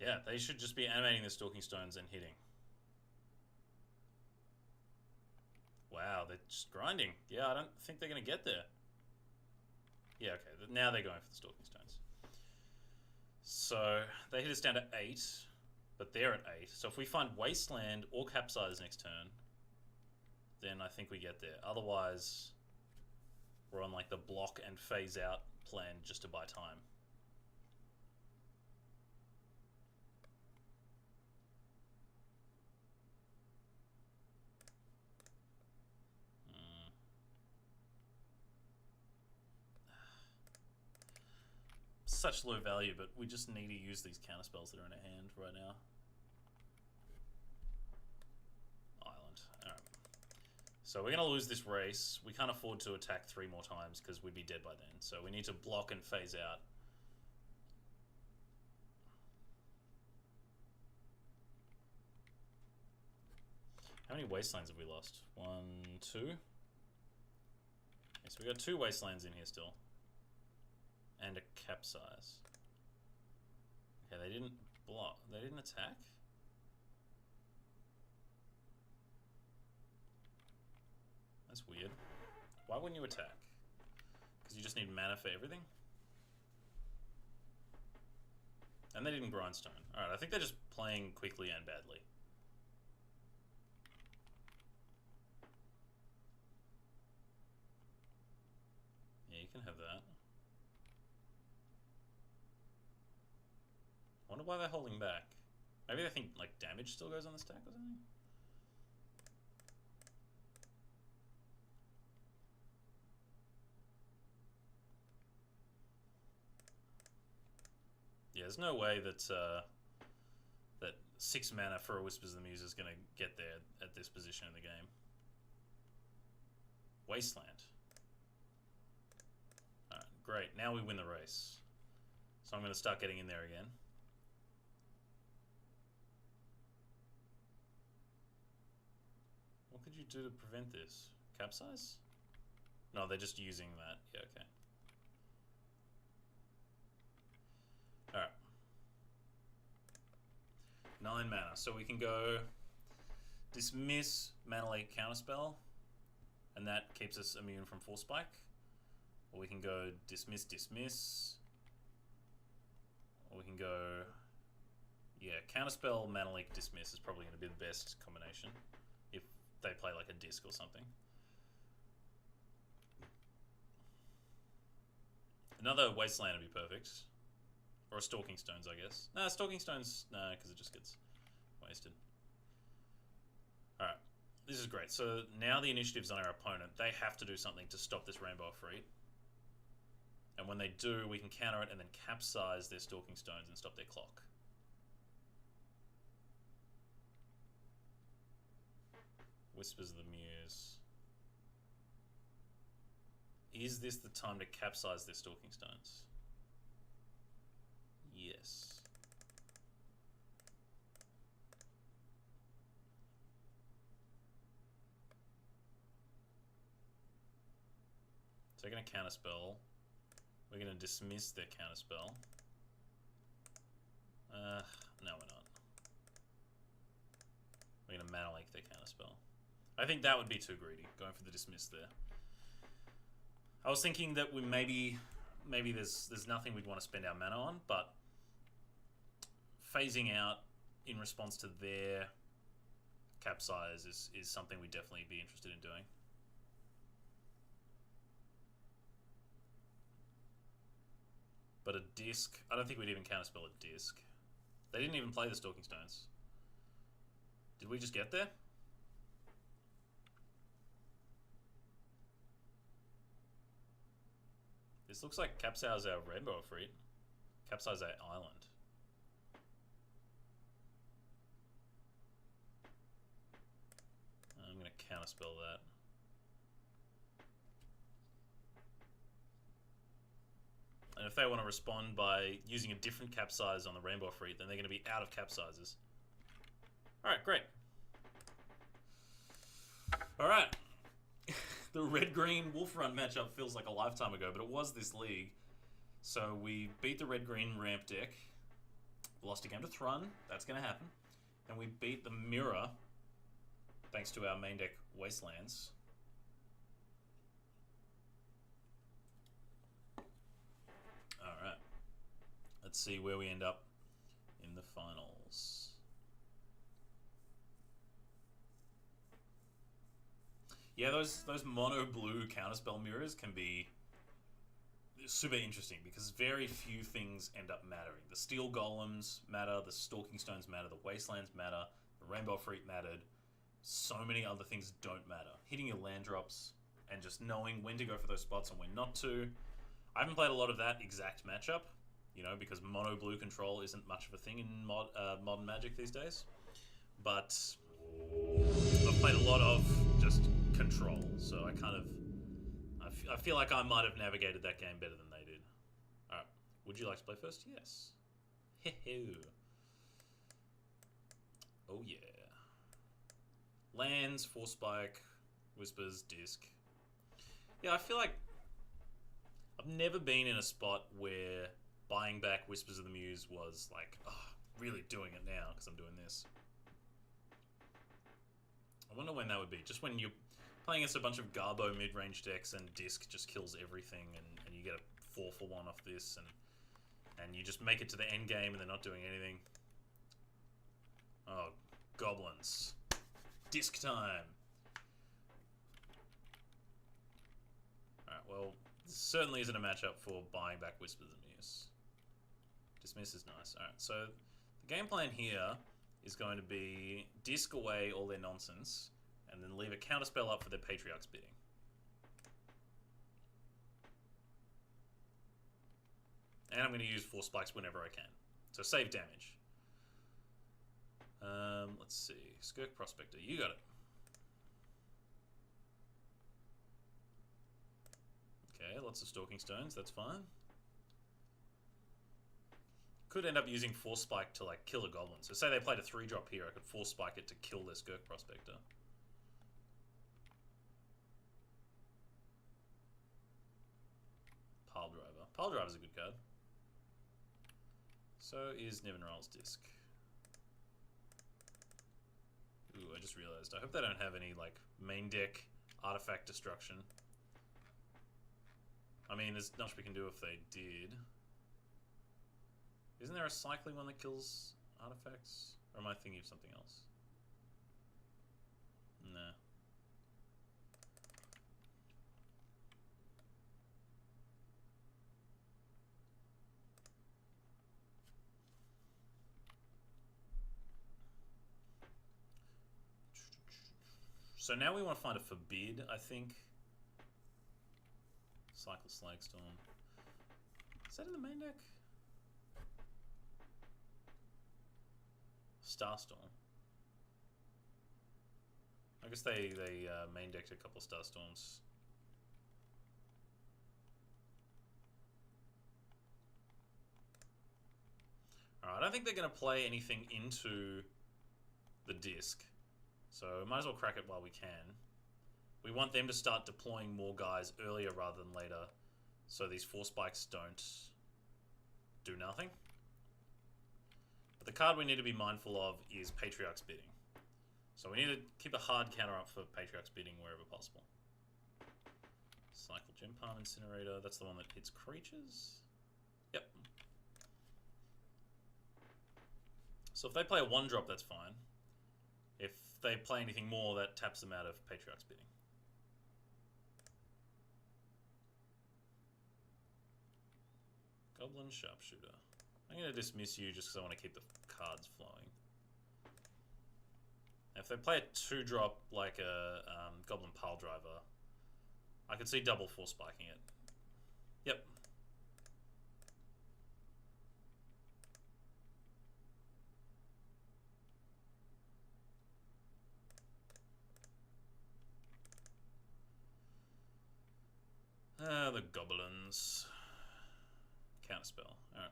Yeah, they should just be animating the Stalking Stones and hitting. Wow, they're just grinding. Yeah, I don't think they're going to get there. Yeah, okay, now they're going for the Stalking Stones. So, they hit us down to 8, but they're at 8. So if we find Wasteland or Capsize next turn, then I think we get there. Otherwise, we're on like the block and phase out plan just to buy time. such low value, but we just need to use these counterspells that are in our hand right now. Island. Alright. So we're going to lose this race. We can't afford to attack 3 more times because we'd be dead by then. So we need to block and phase out. How many wastelands have we lost? 1, 2. Okay, so we got 2 wastelands in here still. And a capsize. Okay, they didn't block. They didn't attack? That's weird. Why wouldn't you attack? Because you just need mana for everything? And they didn't grindstone. Alright, I think they're just playing quickly and badly. Yeah, you can have that. I wonder why they're holding back. Maybe they think, like, damage still goes on the stack or something? Yeah, there's no way that that 6 mana for a Whispers of the Muse is going to get there at this position in the game. Wasteland. Alright, great. Now we win the race. So I'm going to start getting in there again. What could you do to prevent this? Capsize? No, they're just using that. Yeah, okay. Alright. 9 mana. So we can go dismiss Mana Leak Counterspell, and that keeps us immune from Force Spike. Or we can go dismiss, dismiss. Or we can go... Yeah, Counterspell, Mana Leak, dismiss is probably going to be the best combination if they play like a disc or something. Another Wasteland would be perfect. Or a Stalking Stones, I guess. Nah, Stalking Stones, nah, because it just gets wasted. Alright, this is great. So now the initiative's on our opponent. They have to do something to stop this Rainbow of Freet. And when they do, we can counter it and then capsize their Stalking Stones and stop their clock. Whispers of the Muse. Is this the time to capsize their Stalking Stones? Yes. So they're going to counterspell. We're going to dismiss their counterspell. No, we're not. We're going to Mana Leak their counterspell. I think that would be too greedy, going for the dismiss there. I was thinking that we maybe there's nothing we'd want to spend our mana on, but phasing out in response to their capsize is something we'd definitely be interested in doing. But a disc, I don't think we'd even counterspell a disc. They didn't even play the Stalking Stones. Did we just get there? This looks like capsize our Rainbow of Freet. Capsize our island. I'm going to counterspell that. And if they want to respond by using a different capsize on the Rainbow of Freet, then they're going to be out of capsizes. Alright, great. Alright. The red-green Wolf Run matchup feels like a lifetime ago, but it was this league. So we beat the red-green ramp deck. Lost a game to Thrun. That's going to happen. And we beat the Mirror, thanks to our main deck Wastelands. Alright. Let's see where we end up in the finals. Yeah, those mono blue counterspell mirrors can be super interesting because very few things end up mattering. The Steel Golems matter, the Stalking Stones matter, the Wastelands matter, the Rainbow Freet mattered. So many other things don't matter. Hitting your land drops and just knowing when to go for those spots and when not to. I haven't played a lot of that exact matchup, you know, because mono blue control isn't much of a thing in modern Magic these days. But I've played a lot of just control, so I kind of I feel like I might have navigated that game better than they did. All right, would you like to play first? Yes. Oh yeah. Lands, Force Spike, Whispers, Disc. Yeah, I feel like I've never been in a spot where buying back Whispers of the Muse was like, oh, really doing it now because I'm doing this. I wonder when that would be. Just when you're playing against a bunch of Garbo mid-range decks and Disc just kills everything, and you get a 4-for-1 off this, and you just make it to the end game and they're not doing anything. Oh, goblins. Disc time. Alright, well, this certainly isn't a matchup for buying back Whispers of the Muse. Dismiss is nice. Alright, so the game plan here is going to be disc away all their nonsense and then leave a counterspell up for their Patriarch's Bidding. And I'm going to use Force Spikes whenever I can. So save damage. Let's see. Skirk Prospector, you got it. Okay, lots of Stalking Stones, that's fine. Could end up using Force Spike to like kill a goblin. So say they played a 3-drop here, I could Force Spike it to kill their Skirk Prospector. Pile Driver. Pile Driver's a good card. So is Nevinral's Disc. Ooh, I just realized. I hope they don't have any like main deck artifact destruction. I mean, there's not much we can do if they did. Isn't there a cycling one that kills artifacts? Or am I thinking of something else? Nah. So now we want to find a Forbid, I think. Cycle Slagstorm. Is that in the main deck? Starstorm. I guess they main decked a couple of Starstorms. Alright, I don't think they're going to play anything into the disc. So might as well crack it while we can. We want them to start deploying more guys earlier rather than later, so these Force Spikes don't do nothing. But the card we need to be mindful of is Patriarch's Bidding. So we need to keep a hard counter up for Patriarch's Bidding wherever possible. Cycle Gem Palm Incinerator, that's the one that hits creatures? Yep. So if they play a 1-drop, that's fine. If they play anything more, that taps them out of Patriarch's Bidding. Goblin Sharpshooter. I'm going to dismiss you just because I want to keep the cards flowing. If they play a 2-drop like a Goblin Pile Driver, I could see double Force Spiking it. Yep. The goblins. Counterspell. Alright.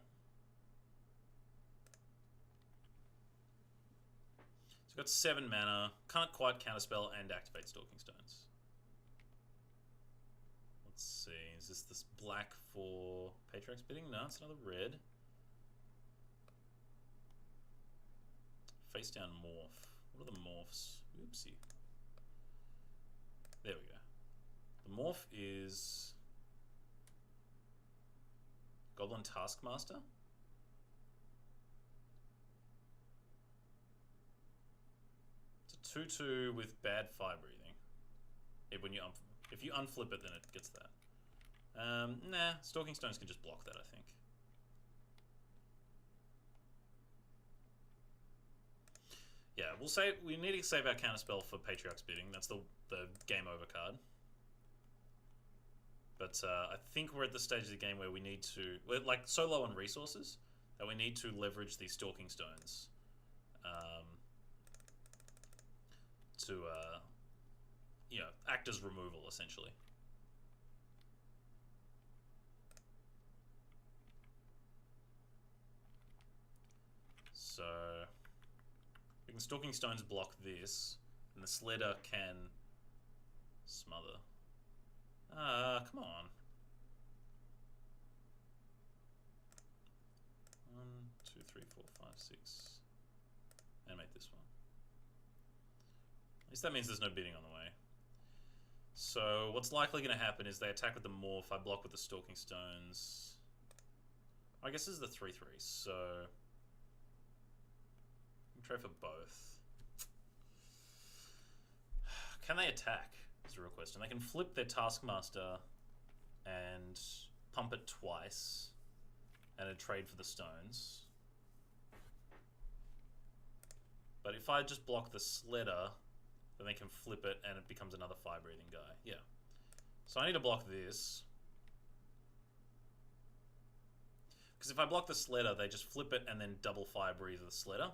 So we've got 7 mana. Can't quite counterspell and activate Stalking Stones. Let's see. Is this black for Patriarch's Bidding? No, it's another red. Face down morph. What are the morphs? Oopsie. There we go. The morph is Goblin Taskmaster. It's a 2/2 with bad fire breathing. If you unflip it, then it gets that. Nah, Stalking Stones can just block that, I think. Yeah, we need to save our counterspell for Patriarch's Bidding. That's the game over card. But I think we're at the stage of the game where we need to... We're like so low on resources that we need to leverage these Stalking Stones to, you know, act as removal, essentially. So... we can Stalking Stones block this, and the Sledder can smother. Come on. 1, 2, 3, 4, 5, 6. Animate this one. At least that means there's no bidding on the way. So what's likely going to happen is they attack with the Morph, I block with the Stalking Stones. I guess this is the 3-3, so... I can try for both. Can they attack? Is a real question. They can flip their Taskmaster and pump it twice and a trade for the stones. But if I just block the Sledder, then they can flip it and it becomes another fire-breathing guy. Yeah. So I need to block this. Because if I block the Sledder, they just flip it and then double fire-breathe the Sledder.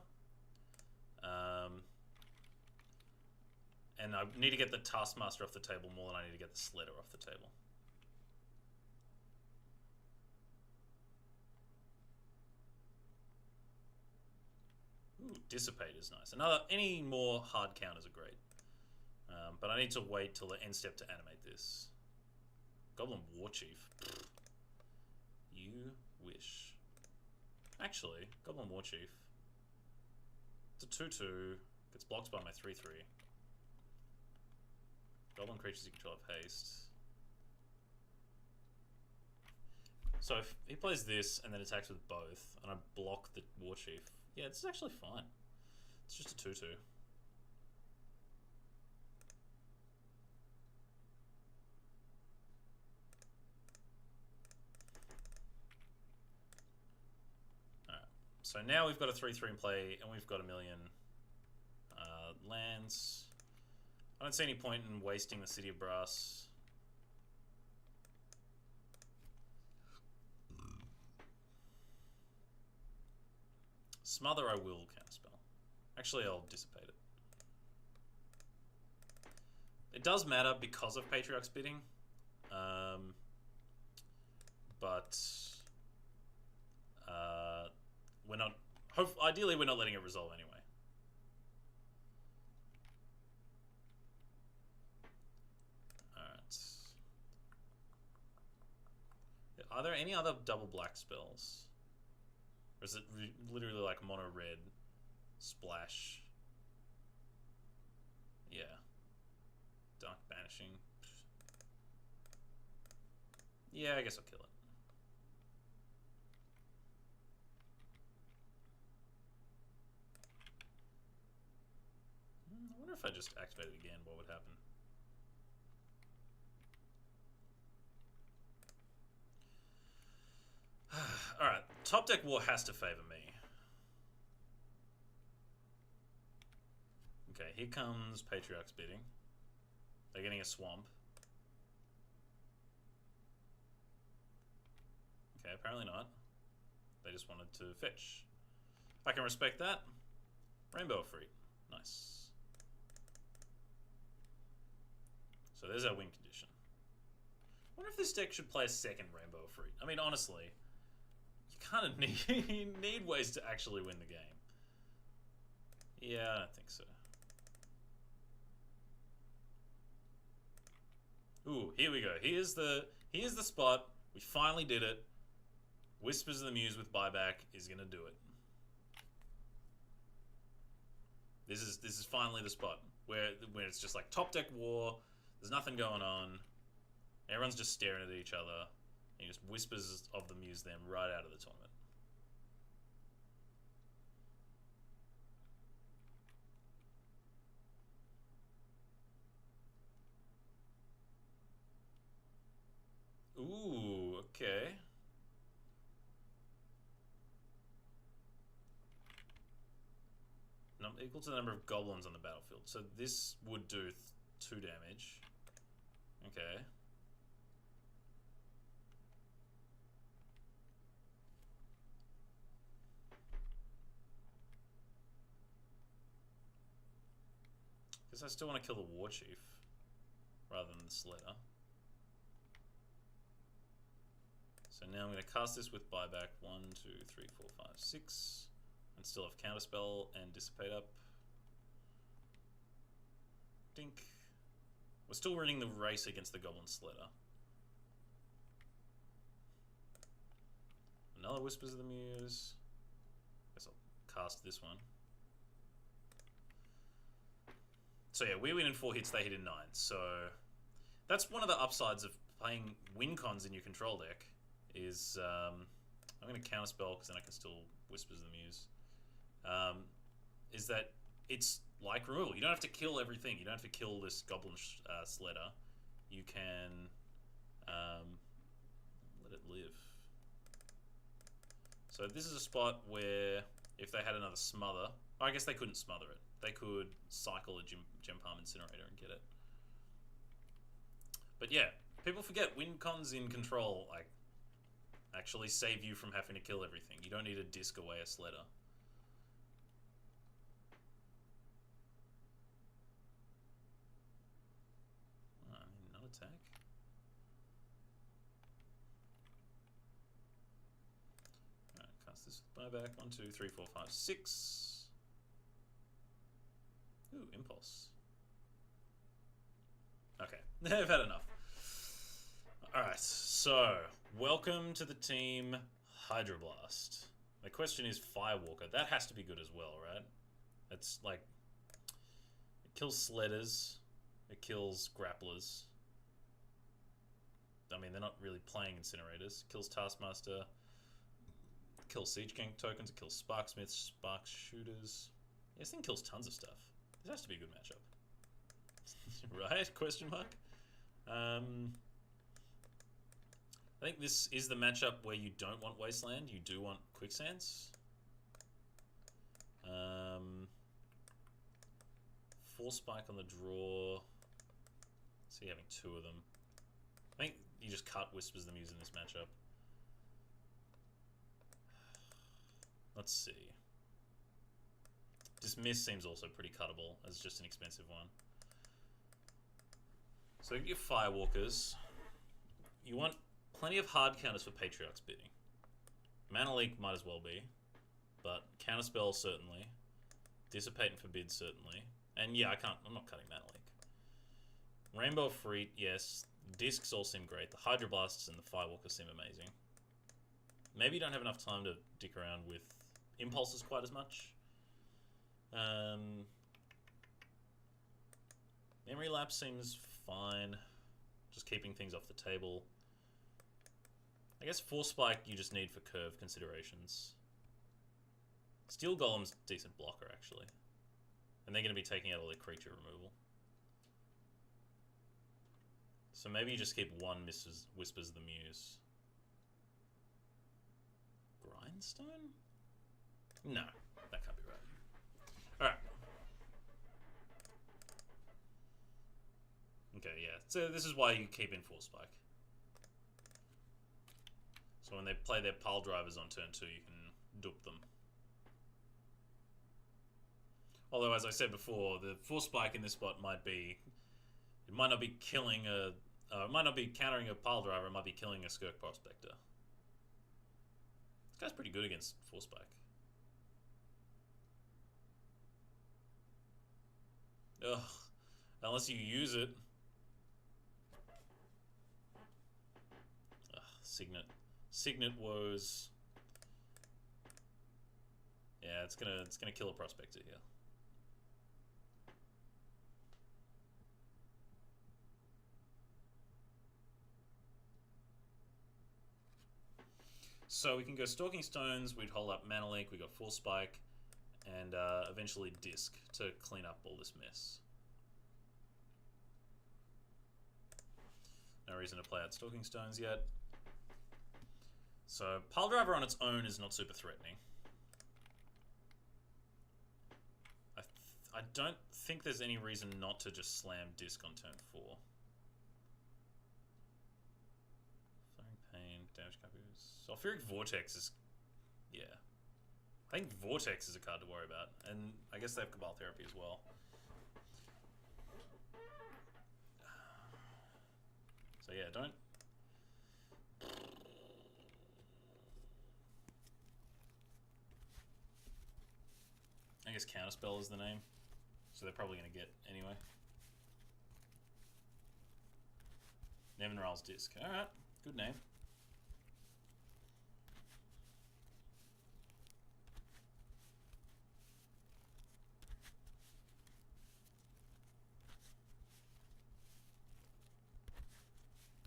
And I need to get the Taskmaster off the table more than I need to get the Sledder off the table. Ooh, Dissipate is nice. Any more hard counters are great. But I need to wait till the end step to animate this. Goblin Warchief. You wish. Actually, Goblin Warchief. It's a 2-2. Gets blocked by my 3-3. Goblin creatures you control have haste. So if he plays this and then attacks with both, and I block the Warchief, yeah, this is actually fine. It's just a 2-2. Alright, so now we've got a 3-3 in play, and we've got a million lands. I don't see any point in wasting the City of Brass. Smother I will counterspell. Actually, I'll dissipate it. It does matter because of Patriarch's bidding. But we're not... Ideally, we're not letting it resolve anyway. Are there any other double black spells? Or is it literally like mono red, splash? Yeah. Dark Banishing. Yeah, I guess I'll kill it. I wonder if I just activate it again, what would happen? Alright, top deck war has to favour me. Okay, here comes Patriarch's bidding. They're getting a swamp. Okay, apparently not. They just wanted to fetch. I can respect that. Rainbow Freak. Nice. So there's our win condition. I wonder if this deck should play a second Rainbow Freak. I mean, honestly... kind of need ways to actually win the game. Yeah, I don't think so. Ooh, here we go. Here's the spot. We finally did it. Whispers of the Muse with buyback is gonna do it. This is finally the spot where it's just like top deck war. There's nothing going on. Everyone's just staring at each other. And just Whispers of the Muse them right out of the tournament. Ooh, okay. Equal to the number of goblins on the battlefield. So this would do 2 damage. Okay. guess I still want to kill the War Chief rather than the Sledder. So now I'm going to cast this with buyback 1, 2, 3, 4, 5, 6, and still have counterspell and dissipate up. Dink. We're still running the race against the Goblin Sledder. Another Whispers of the Muse. Guess I'll cast this one. So yeah, we win in 4 hits, they hit in 9. So that's one of the upsides of playing win cons in your control deck. Is I'm going to counterspell because then I can still Whispers of the Muse. Is that it's like removal. You don't have to kill everything. You don't have to kill this Goblin Sledder. You can let it live. So this is a spot where if they had another smother, I guess they couldn't smother it. They could cycle a Gem Palm Incinerator and get it. But yeah, people forget win cons in control like actually save you from having to kill everything. You don't need to disc away a Sledder. Not attack. Alright, cast this with buyback. 1, 2, 3, 4, 5, 6. Ooh, impulse. Okay, I've had enough. Alright, so welcome to the team Hydroblast. The question is Firewalker. That has to be good as well, right? It's like it kills Sledders, it kills Grapplers. I mean, they're not really playing Incinerators. It kills Taskmaster, it kills Siege King tokens, it kills Sparksmiths, Spark Shooters. Yeah, this thing kills tons of stuff. This has to be a good matchup. Right? Question mark? I think this is the matchup where you don't want Wasteland, you do want Quicksands. 4 spike on the draw. See, having 2 of them. I think you just cut Whispers of the Muse in this matchup. Let's see. Dismiss seems also pretty cuttable as just an expensive one. So your Firewalkers. You want plenty of hard counters for Patriarch's Bidding. Mana Leak might as well be, but Counterspell certainly. Dissipate and Forbid certainly. And yeah, I'm not cutting Mana Leak. Rainbow Freet, yes. Discs all seem great. The Hydroblasts and the Firewalkers seem amazing. Maybe you don't have enough time to dick around with Impulses quite as much. Memory Lapse seems fine. Just keeping things off the table. I guess 4 spike you just need for curve considerations. Steel Golem's decent blocker actually. And they're going to be taking out all their creature removal. So maybe you just keep 1 Whispers of the Muse. Grindstone? No, that can't be right. Alright. Okay, yeah. So this is why you keep in 4 spike. So when they play their pile drivers on turn 2, you can dupe them. Although, as I said before, the 4 spike in this spot might be... It might not be killing a... it might not be countering a pile driver, it might be killing a Skirk Prospector. This guy's pretty good against 4 spike. Ugh. Unless you use it. Ugh, Signet. Signet woes. Yeah, it's gonna kill a Prospector here. So we can go Stalking Stones, we'd hold up Mana Leak, we got 4 spike, and eventually Disc to clean up all this mess. No reason to play out Stalking Stones yet. So Pile Driver on its own is not super threatening. I don't think there's any reason not to just slam Disc on turn 4. Flaring Pain, damage copies. Sulfuric Vortex is... yeah. I think Vortex is a card to worry about. And I guess they have Cabal Therapy as well. So yeah, don't... I guess counterspell is the name. So they're probably going to get anyway. Nevinral's Disc. Alright, good name.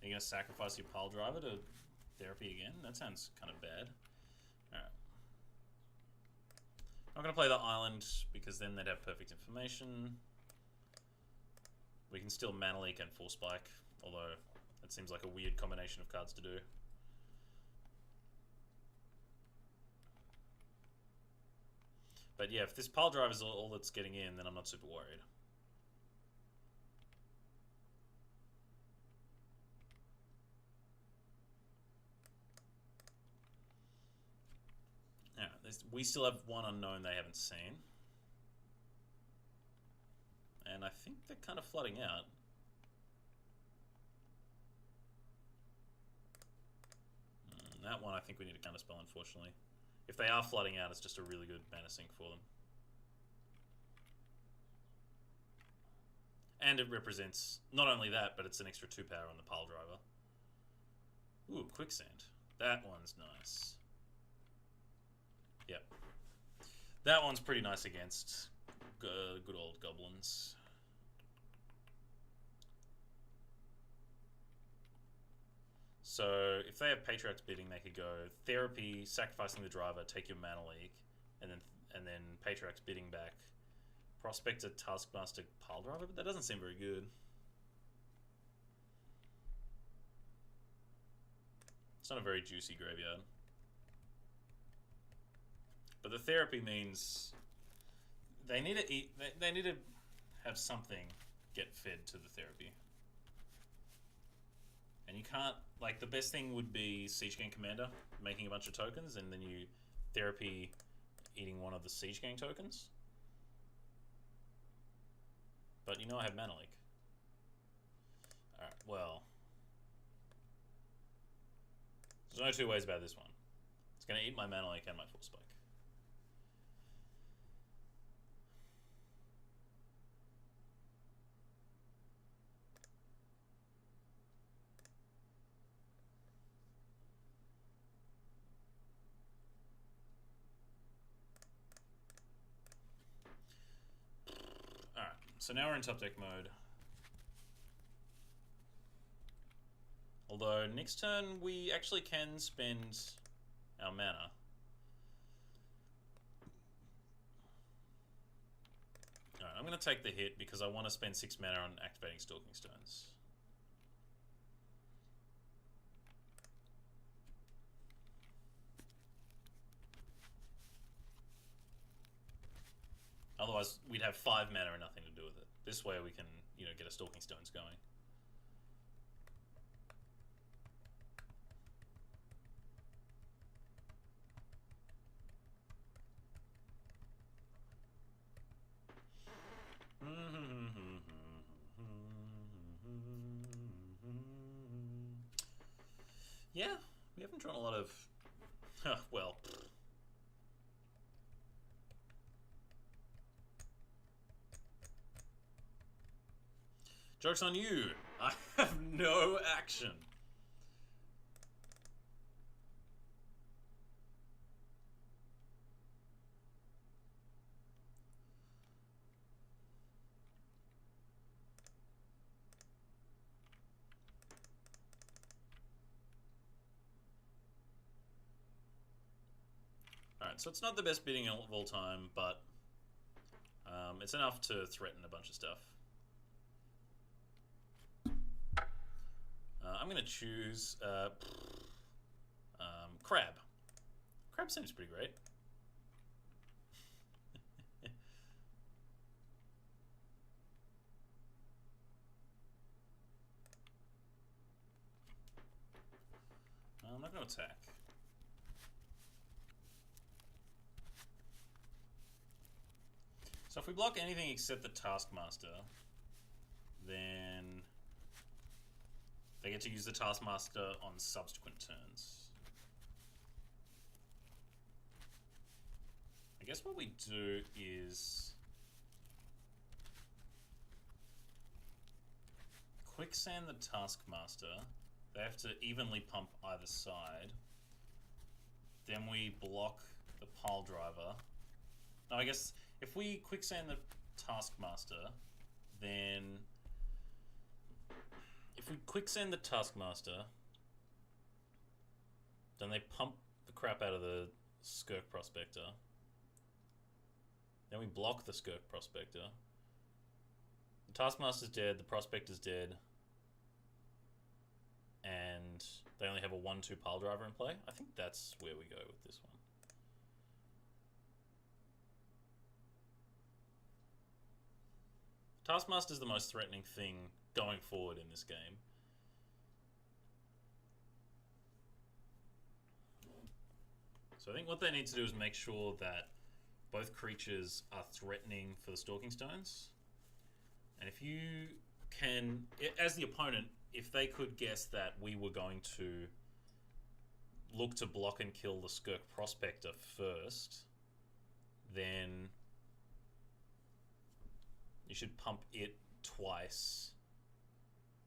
Are you going to sacrifice your pile driver to therapy again? That sounds kind of bad. Alright. I'm not going to play the island because then they'd have perfect information. We can still Mana Leak and Full Spike, although that seems like a weird combination of cards to do. But yeah, if this pile drive is all that's getting in, then I'm not super worried. Yeah, we still have one unknown they haven't seen. And I think they're kind of flooding out. That one I think we need to counterspell, unfortunately. If they are flooding out, it's just a really good mana sink for them. And it represents not only that, but it's an extra 2 power on the pile driver. Ooh, Quicksand. That one's nice. Yep. That one's pretty nice against good old goblins. So if they have Patriarch's Bidding, they could go Therapy, sacrificing the driver, take your Mana Leak, and then Patriarch's Bidding back. Prospector, Taskmaster, Pile Driver, but that doesn't seem very good. It's not a very juicy graveyard. But the therapy means they need to eat. They need to have something get fed to the therapy. And you can't, like, the best thing would be Siege Gang Commander, making a bunch of tokens, and then you therapy eating one of the Siege Gang tokens. But you know I have Mana Leak. Alright, well. There's no two ways about this one. It's going to eat my Mana Leak and my Full Spike. Alright, so now we're in top deck mode. Although next turn we actually can spend our mana. Alright, I'm going to take the hit because I want to spend 6 mana on activating Stalking Stones. Otherwise, we'd have 5 mana and nothing to do with it. This way we can, you know, get a Stalking Stones going. Yeah, we haven't drawn a lot of... well... Joke's on you! I have no action. Alright, so it's not the best bidding of all time, but it's enough to threaten a bunch of stuff. I'm going to choose Crab. Crab seems pretty great. I'm not going to attack. So if we block anything except the Taskmaster, then they get to use the Taskmaster on subsequent turns. I guess what we do is quicksand the Taskmaster. They have to evenly pump either side. Then we block the pile driver. No, I guess if we quicksand the Taskmaster, then if we quicksand the Taskmaster, then they pump the crap out of the Skirk Prospector. Then we block the Skirk Prospector. The Taskmaster's dead, the Prospector's dead, and they only have a 1-2 pile driver in play. I think that's where we go with this one. Taskmaster's the most threatening thing going forward in this game. So I think what they need to do is make sure that both creatures are threatening for the Stalking Stones. And if you can, as the opponent, if they could guess that we were going to look to block and kill the Skirk Prospector first, then you should pump it twice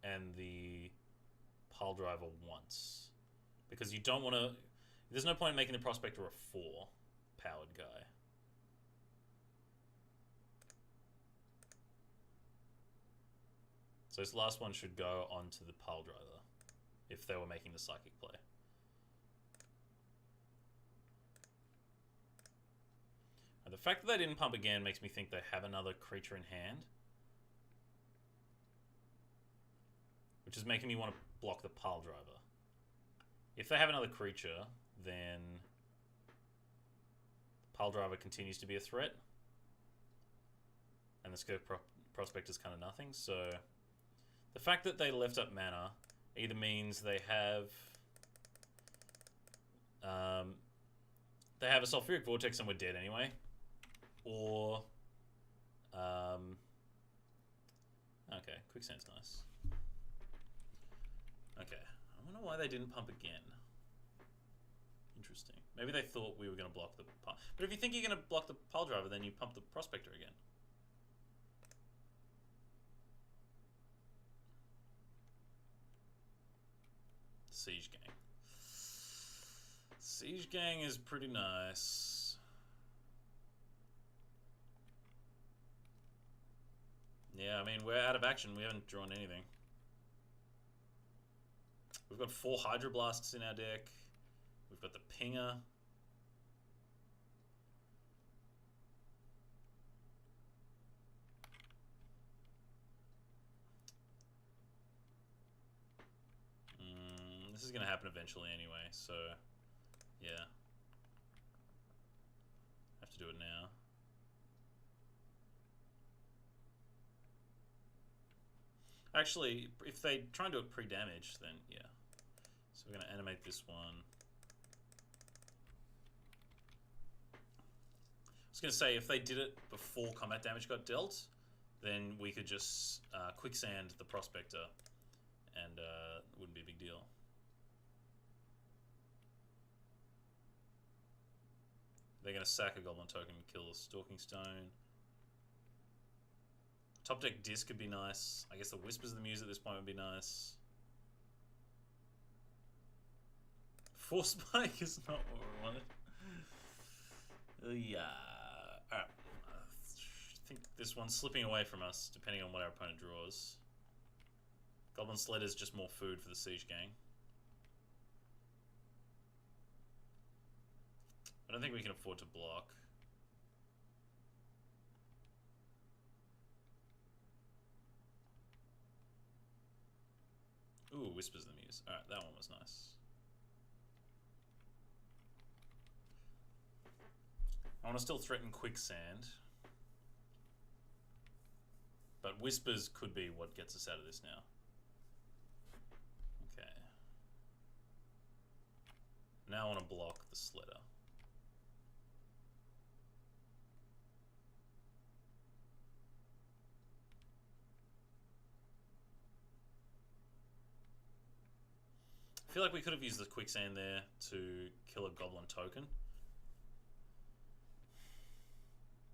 and the pile driver once. Because you don't want to... There's no point in making the Prospector a 4 powered guy. So this last one should go onto the pile driver if they were making the psychic play. And the fact that they didn't pump again makes me think they have another creature in hand, which is making me want to block the pile driver. If they have another creature, then the pile driver continues to be a threat, and the Skirk Prospector is kind of nothing. So the fact that they left up mana either means they have a Sulfuric Vortex and we're dead anyway, or okay, Quicksand's nice. Okay, I wonder why they didn't pump again. Interesting. Maybe they thought we were going to block the pile. But if you think you're going to block the pile driver, then you pump the Prospector again. Siege Gang. Siege Gang is pretty nice. Yeah, I mean, we're out of action. We haven't drawn anything. We've got 4 Hydroblasts in our deck. We've got the Pinger. This is going to happen eventually anyway, so yeah. Have to do it now. Actually, if they try and do it pre-damage, then yeah. So we're going to animate this one. I was going to say, if they did it before combat damage got dealt, then we could just quicksand the Prospector, and it wouldn't be a big deal. They're going to sack a Goblin token and kill a Stalking Stone. Top deck Disc could be nice. I guess the Whispers of the Muse at this point would be nice. Force Spike is not what we wanted. Yeah. Alright. I think this one's slipping away from us, depending on what our opponent draws. Goblin Sled is just more food for the Siege Gang. I don't think we can afford to block. Ooh, Whispers of the Muse. Alright, that one was nice. I want to still threaten Quicksand. But Whispers could be what gets us out of this now. Okay. Now I want to block the Sledder. I feel like we could have used the quicksand there to kill a goblin token.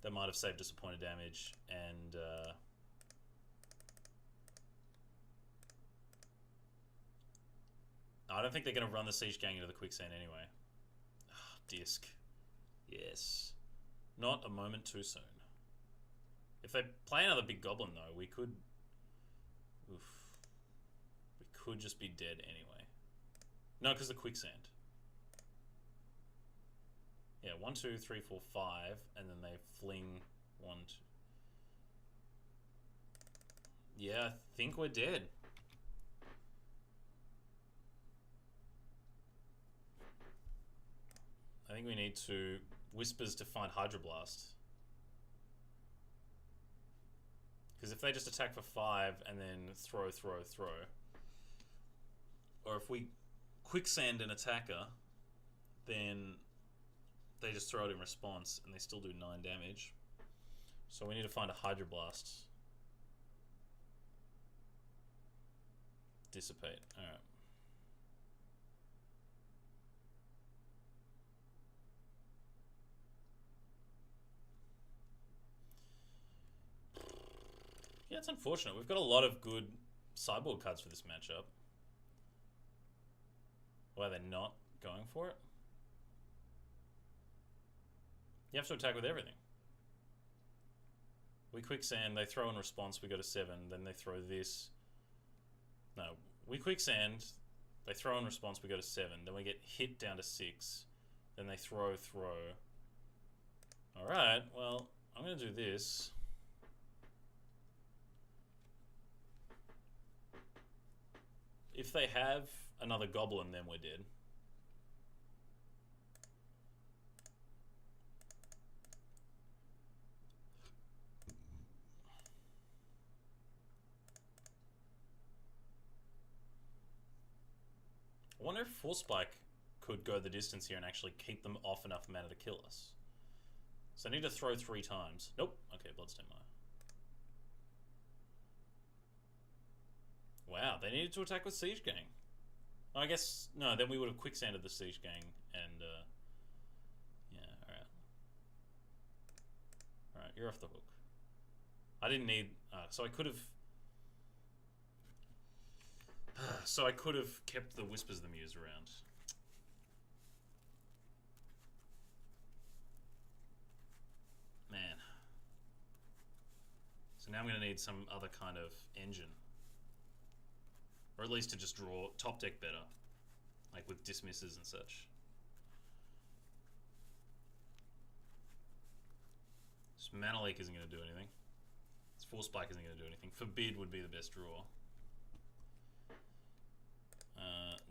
That might have saved us a point of damage, and I don't think they're going to run the siege gang into the quicksand anyway. Oh, disc. Yes. Not a moment too soon. If they play another big goblin though, we could... Oof. We could just be dead anyway. No, because the quicksand. Yeah, 1, 2, 3, 4, 5, and then they fling 1, 2. Yeah, I think we're dead. I think we need to Whispers to find Hydroblast. Because if they just attack for 5 and then throw, or if we quicksand an attacker, then they just throw it in response and they still do 9 damage. So we need to find a Hydroblast. Dissipate. Alright. Yeah, it's unfortunate. We've got a lot of good sideboard cards for this matchup. Why are they not going for it? You have to attack with everything. We quicksand, they throw in response, we go to 7, then they throw this. No, we quicksand, they throw in response, we go to 7, then we get hit down to 6, then they throw. Alright, well, I'm going to do this. If they have another goblin, then we're dead. I wonder if Force Spike could go the distance here and actually keep them off enough mana to kill us. So I need to throw 3 times. Nope. Okay, Bloodstained Mire. Wow, they needed to attack with Siege Gang. I guess, no, then we would have quicksanded the Siege Gang and, yeah, alright. Alright, you're off the hook. I didn't need, so I could have... So I could have kept the Whispers of the Muse around. Man. So now I'm going to need some other kind of engine. Or at least to just draw top deck better. Like with dismisses and such. This Mana Leak isn't going to do anything. This Force Spike isn't going to do anything. Forbid would be the best draw.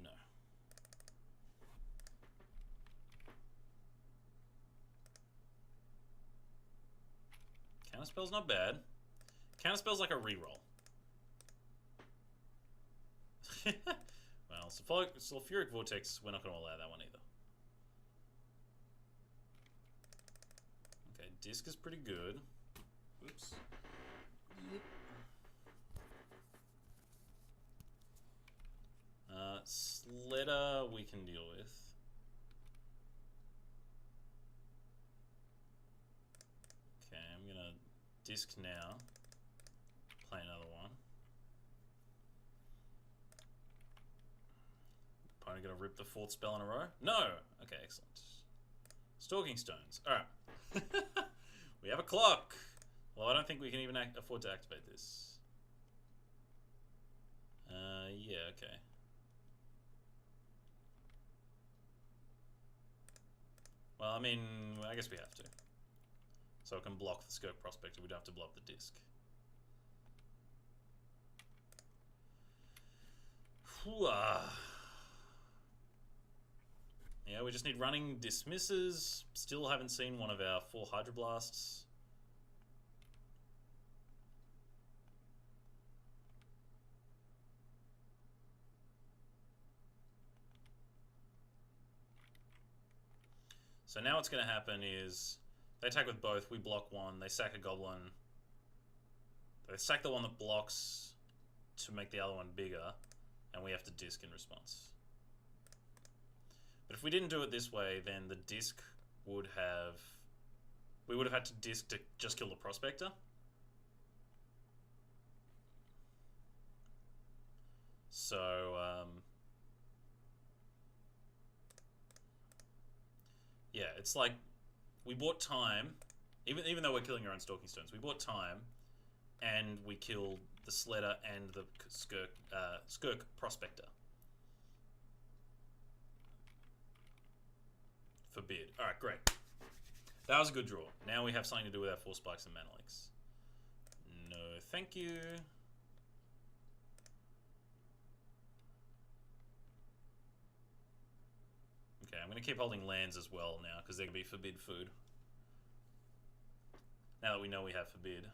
No. Counterspell's not bad. Counterspell's like a reroll. Well, Sulfuric Vortex, we're not going to allow that one either. Okay, Disc is pretty good. Oops. Yep. Slitter we can deal with. Okay, I'm going to Disc now. Play another one. Opponent gonna rip the 4th spell in a row? No! Okay, excellent. Stalking Stones. Alright. We have a clock! Well, I don't think we can even afford to activate this. Yeah, okay. Well, I mean, I guess we have to. So I can block the Skirk Prospector, we don't have to blow up the disc. Yeah, we just need running dismisses. Still haven't seen one of our 4 Hydroblasts. So now what's going to happen is they attack with both, we block one, they sack a goblin. They sack the one that blocks to make the other one bigger, and we have to disc in response. But if we didn't do it this way, then the disc would have... We would have had to disc to just kill the Prospector. So, yeah, it's like we bought time, even though we're killing our own Stalking Stones, we bought time, and we killed the Sledder and the Skirk Prospector. Forbid. Alright, great. That was a good draw. Now we have something to do with our 4 Spikes and Manelix. No, thank you. Okay, I'm going to keep holding lands as well now, because they're going to be Forbid food. Now that we know we have Forbid.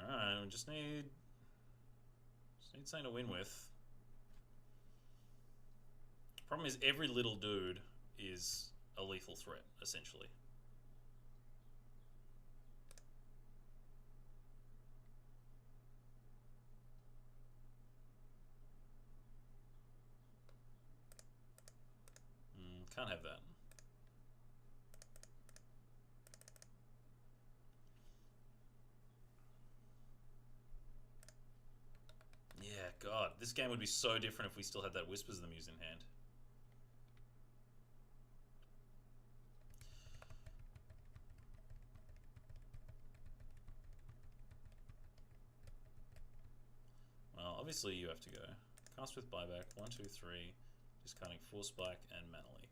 Alright, we just need something to win with. Problem is, every little dude is a lethal threat, essentially. Can't have that. Yeah, God. This game would be so different if we still had that Whispers of the Muse in hand. Well, obviously you have to go. Cast with buyback. 1, 2, 3. Discarding 4 Spike and Manalik.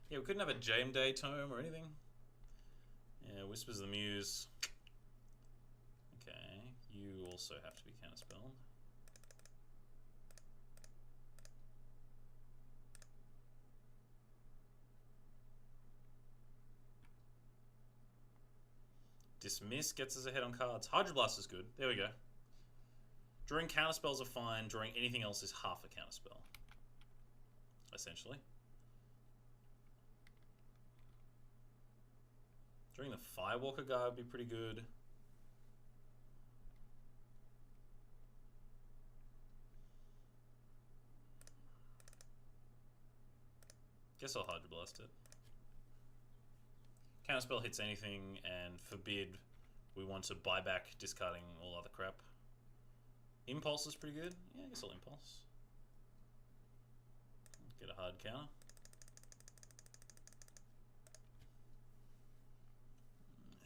Yeah, we couldn't have a Jame Day tome or anything. Yeah, Whispers of the Muse. Okay, you also have to be counterspelled. Dismiss gets us ahead on cards. Hydroblast is good. There we go. Drawing counterspells are fine. Drawing anything else is half a counterspell. Essentially. Drawing the Firewalker guy would be pretty good. Guess I'll Hydroblast it. Counterspell hits anything, and Forbid, we want to buy back, discarding all other crap. Impulse is pretty good. Yeah, I guess I'll Impulse. Get a hard counter.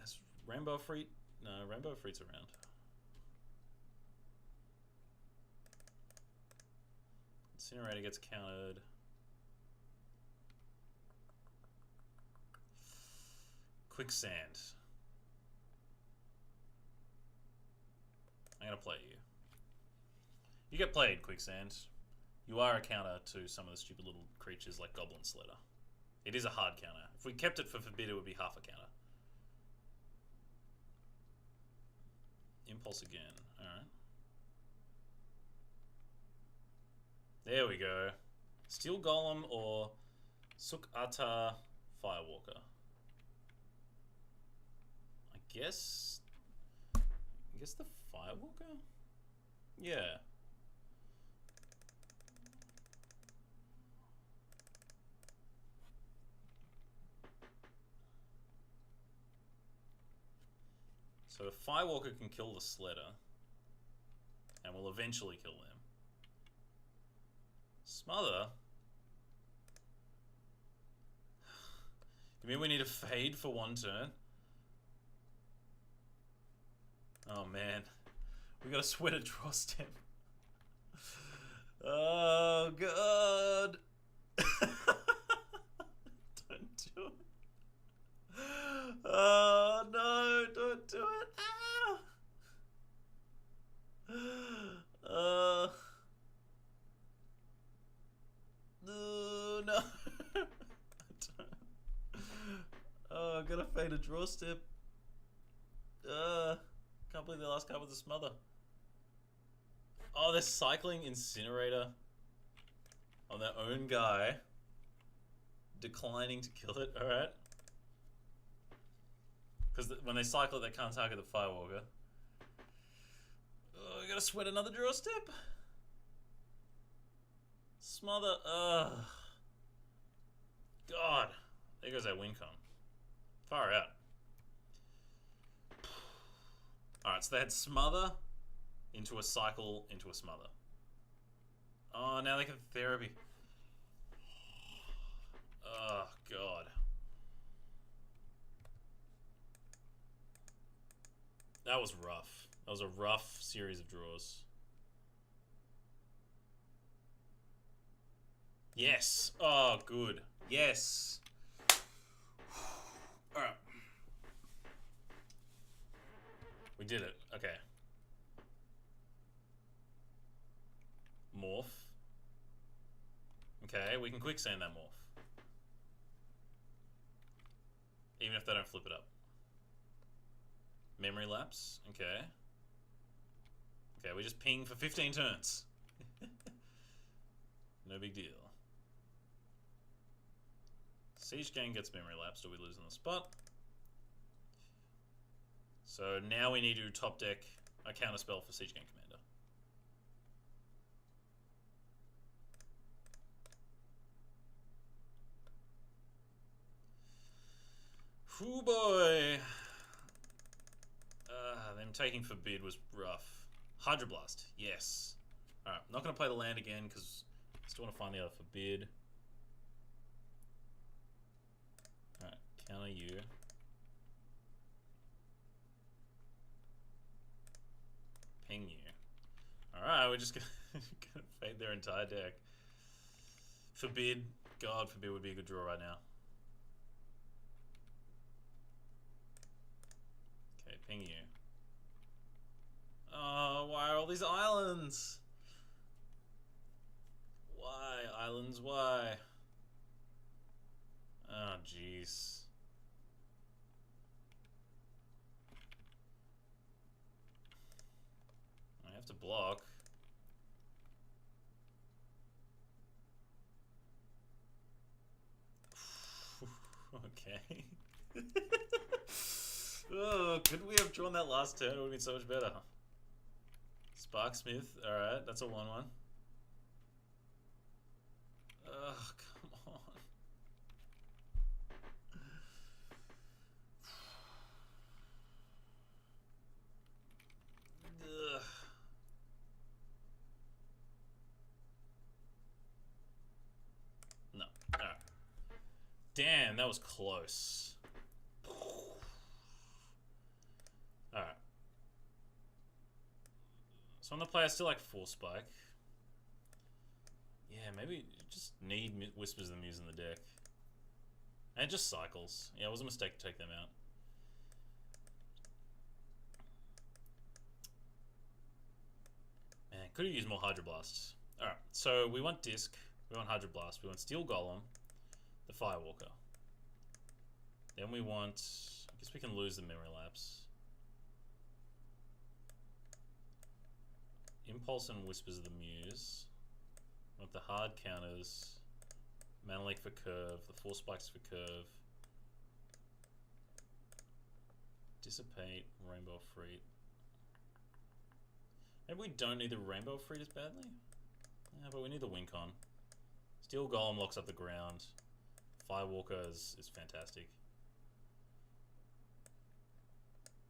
Has Rainbow Freet? No, Rainbow Freet's around. Incinerator gets countered. Quicksand. I'm gonna play you. You get played, Quicksand. You are a counter to some of the stupid little creatures like Goblin Sledder. It is a hard counter. If we kept it for Forbid, it would be half a counter. Impulse again. Alright. There we go. Steel Golem or Suk-Ata Firewalker. I guess the Firewalker? Yeah. So a Firewalker can kill the Sledder, and will eventually kill them. Smother? You mean we need a fade for 1 turn? Oh man, we gotta sweat a draw step. Oh god. Don't do it. Oh no, don't do it. Ah. No. Oh, I gotta fade a draw step. Can't believe the last card was a Smother. Oh, they're cycling Incinerator on their own guy, declining to kill it. Alright. Because when they cycle it, they can't target the Firewalker. Oh, I gotta sweat another draw step. Smother. Ugh. God. There goes our win con. Far out. Alright, so they had Smother into a cycle into a Smother. Oh, now they can therapy. Oh, God. That was rough. That was a rough series of draws. Yes. Oh, good. Yes. Alright. We did it. Okay. Morph. Okay, we can quicksand that morph. Even if they don't flip it up. Memory lapse. Okay. Okay, we just ping for 15 turns. No big deal. Siege Gang gets memory lapse, or we lose on the spot. So now we need to top deck a counterspell for Siege Gang Commander. Hoo boy! Them taking Forbid was rough. Hydroblast, yes. Alright, not going to play the land again because I still want to find the other Forbid. Alright, counter you. Ping you. Alright, we're just going to fade their entire deck. Forbid. God forbid would be a good draw right now. Okay, ping you. Oh, why are all these islands? Why, islands, why? Oh, jeez. I have to block. Okay. Oh, couldn't we have drawn that last turn? It would have been so much better. Sparksmith, alright, that's a 1-1. Ugh, come on. Ugh. No, alright. Damn, that was close. Alright. So on the play, I still like Force Spike. Yeah, maybe just need Whispers of the Muse in the deck. And just cycles. Yeah, it was a mistake to take them out. Man, could have used more Hydroblasts. Alright, so we want Disc, we want Hydroblast, we want Steel Golem, the Firewalker. Then we want... I guess we can lose the Memory Lapse. Impulse and Whispers of the Muse. We want the hard counters. Mana Leak for curve. The Force Spikes for curve. Dissipate. Rainbow Freet. Maybe we don't need the Rainbow Freet as badly? Yeah, but we need the win con. Steel Golem locks up the ground. Firewalker is fantastic.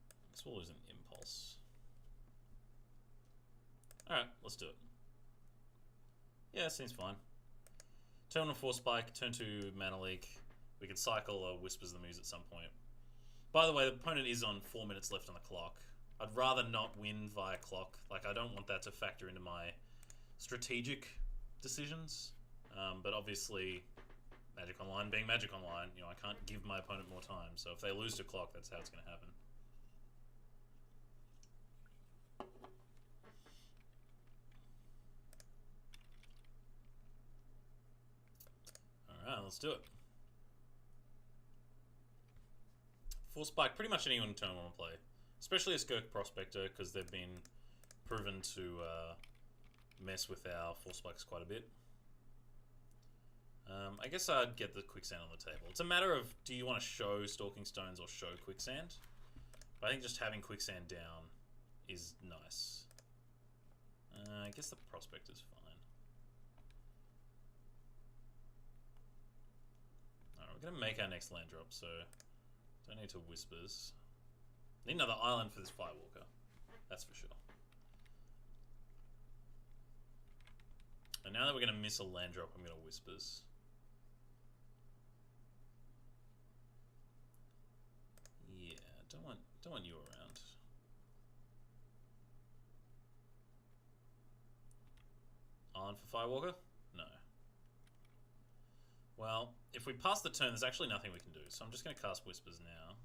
I guess we'll lose an Impulse. Alright, let's do it. Yeah, seems fine. Turn 1 Force Spike, turn 2 Mana Leak. We can cycle Whispers of the Muse at some point. By the way, the opponent is on 4 minutes left on the clock. I'd rather not win via clock. Like, I don't want that to factor into my strategic decisions. But obviously, Magic Online being Magic Online, you know, I can't give my opponent more time. So if they lose to clock, that's how it's going to happen. Alright, let's do it. Force Spike, pretty much anyone in turn 1 will play. Especially a Skirk Prospector, because they've been proven to mess with our Force Spikes quite a bit. I guess I'd get the Quicksand on the table. It's a matter of, do you want to show Stalking Stones or show Quicksand? But I think just having quicksand down is nice. I guess the prospect is fine. Alright, we're gonna make our next land drop, so don't need to whispers. Need another island for this Firewalker. That's for sure. And now that we're gonna miss a land drop, I'm gonna whispers. Yeah, don't want you around. On for Firewalker? No. Well, if we pass the turn, there's actually nothing we can do, so I'm just gonna cast whispers now.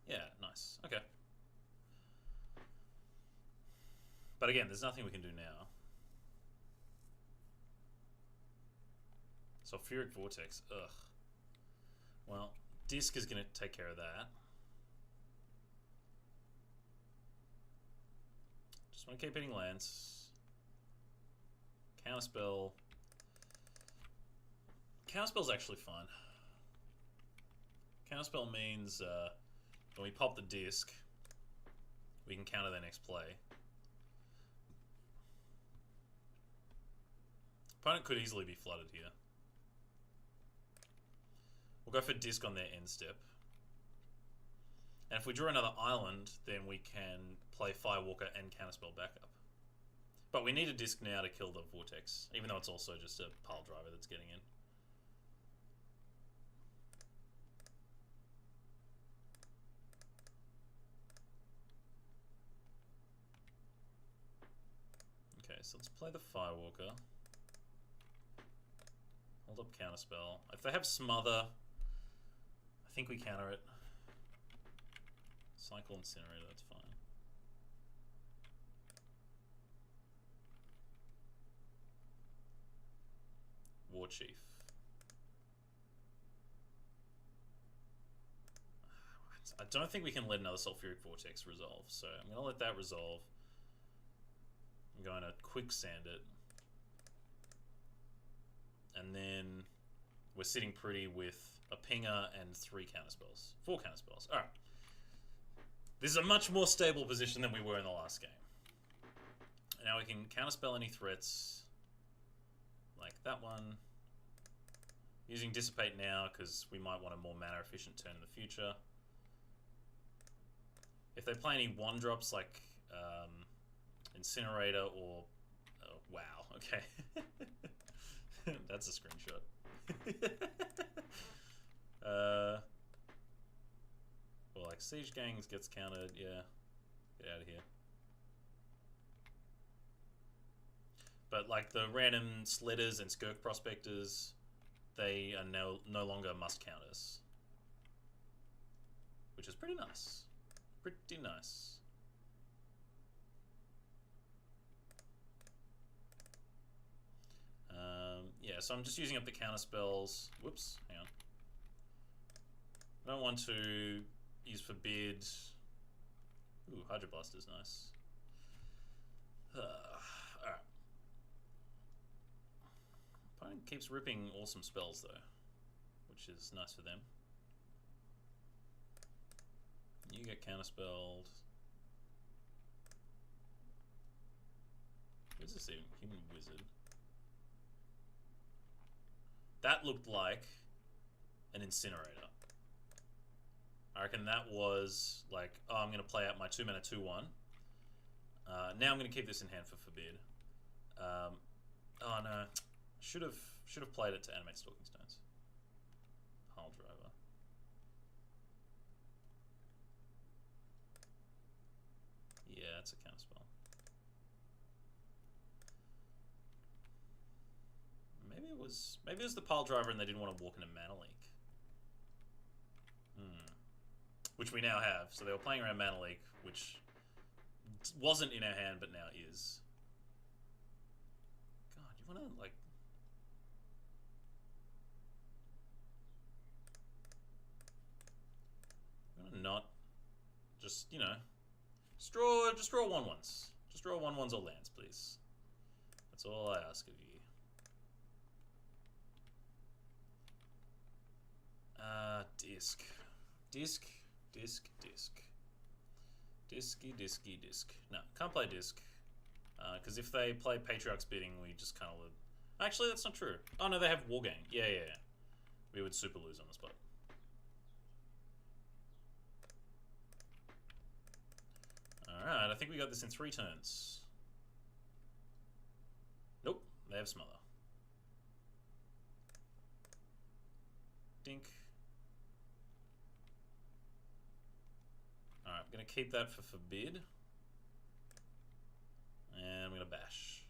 Yeah, nice. Okay. But again, there's nothing we can do now. Sulfuric Vortex, ugh. Well, Disc is going to take care of that. Just want to keep hitting lands. Counterspell. Counterspell's actually fun. Counterspell means when we pop the Disc, we can counter their next play. Opponent could easily be flooded here. We'll go for Disc on their end step. And if we draw another island, then we can play Firewalker and Counterspell backup. But we need a Disc now to kill the Vortex, even though it's also just a pile driver that's getting in. Okay, so let's play the Firewalker. Hold up Counterspell. If they have Smother, I think we counter it. Cycle Incinerator, that's fine. War Chief. I don't think we can let another Sulfuric Vortex resolve, so I'm going to let that resolve. I'm going to quicksand it. And then we're sitting pretty with a pinger and 3 counterspells. 4 counterspells. Alright. This is a much more stable position than we were in the last game. And now we can counterspell any threats. Like that one. Using Dissipate now, because we might want a more mana efficient turn in the future. If they play any 1-drops like Incinerator or... wow, okay. That's a screenshot. Well, like Siege Gangs gets countered, yeah. Get out of here. But like the random Slitters and Skirk Prospectors, they are no longer must counters. Which is pretty nice. Pretty nice. Yeah, so I'm just using up the counter spells. Whoops, hang on. I don't want to use Forbid. Ooh, Hydroblast is nice. Alright. Opponent keeps ripping awesome spells though, which is nice for them. You get counterspelled. What is this even? Human Wizard. That looked like an Incinerator. I reckon that was like, oh, I'm going to play out my 2-mana 2/1. Now I'm going to keep this in hand for Forbid. Oh no, should have played it to animate Stalking Stones. Pile Driver. Yeah, it's a counterspell. Maybe it was the Pile Driver and they didn't want to walk into Mana Leak. Which we now have. So they were playing around Mana Leak, which wasn't in our hand but now is. God, you want to like... You want to not just, you know, just draw 1/1s. Just draw 1/1s or lands, please. That's all I ask of you. Disc. Disc. Disc, disc. Disky, disky, disc. No, can't play disc. Because if they play Patriarch's Bidding, we just kind of... Actually, that's not true. Oh, no, they have Wargame. Yeah. We would super lose on the spot. Alright, I think we got this in 3 turns. Nope, they have Smother. Dink. Alright, I'm going to keep that for Forbid. And I'm going to bash.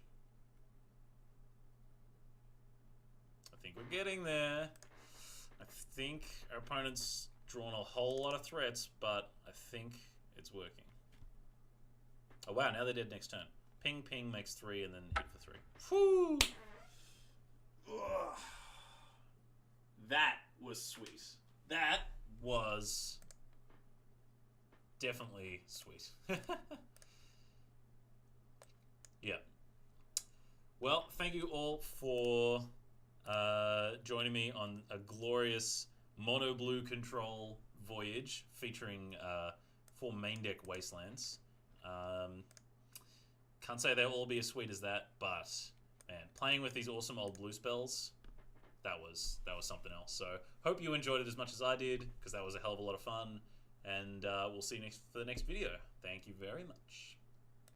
I think we're getting there. I think our opponent's drawn a whole lot of threats, but I think it's working. Oh wow, now they're dead next turn. Ping, ping makes 3 and then hit for 3. Whew! Ugh. That was sweet. That was definitely sweet. Yeah. Well, thank you all for joining me on a glorious mono blue control voyage featuring 4 main deck wastelands. Can't say they'll all be as sweet as that, but man, playing with these awesome old blue spells, that was something else. So hope you enjoyed it as much as I did, because that was a hell of a lot of fun. And we'll see you for the next video. Thank you very much.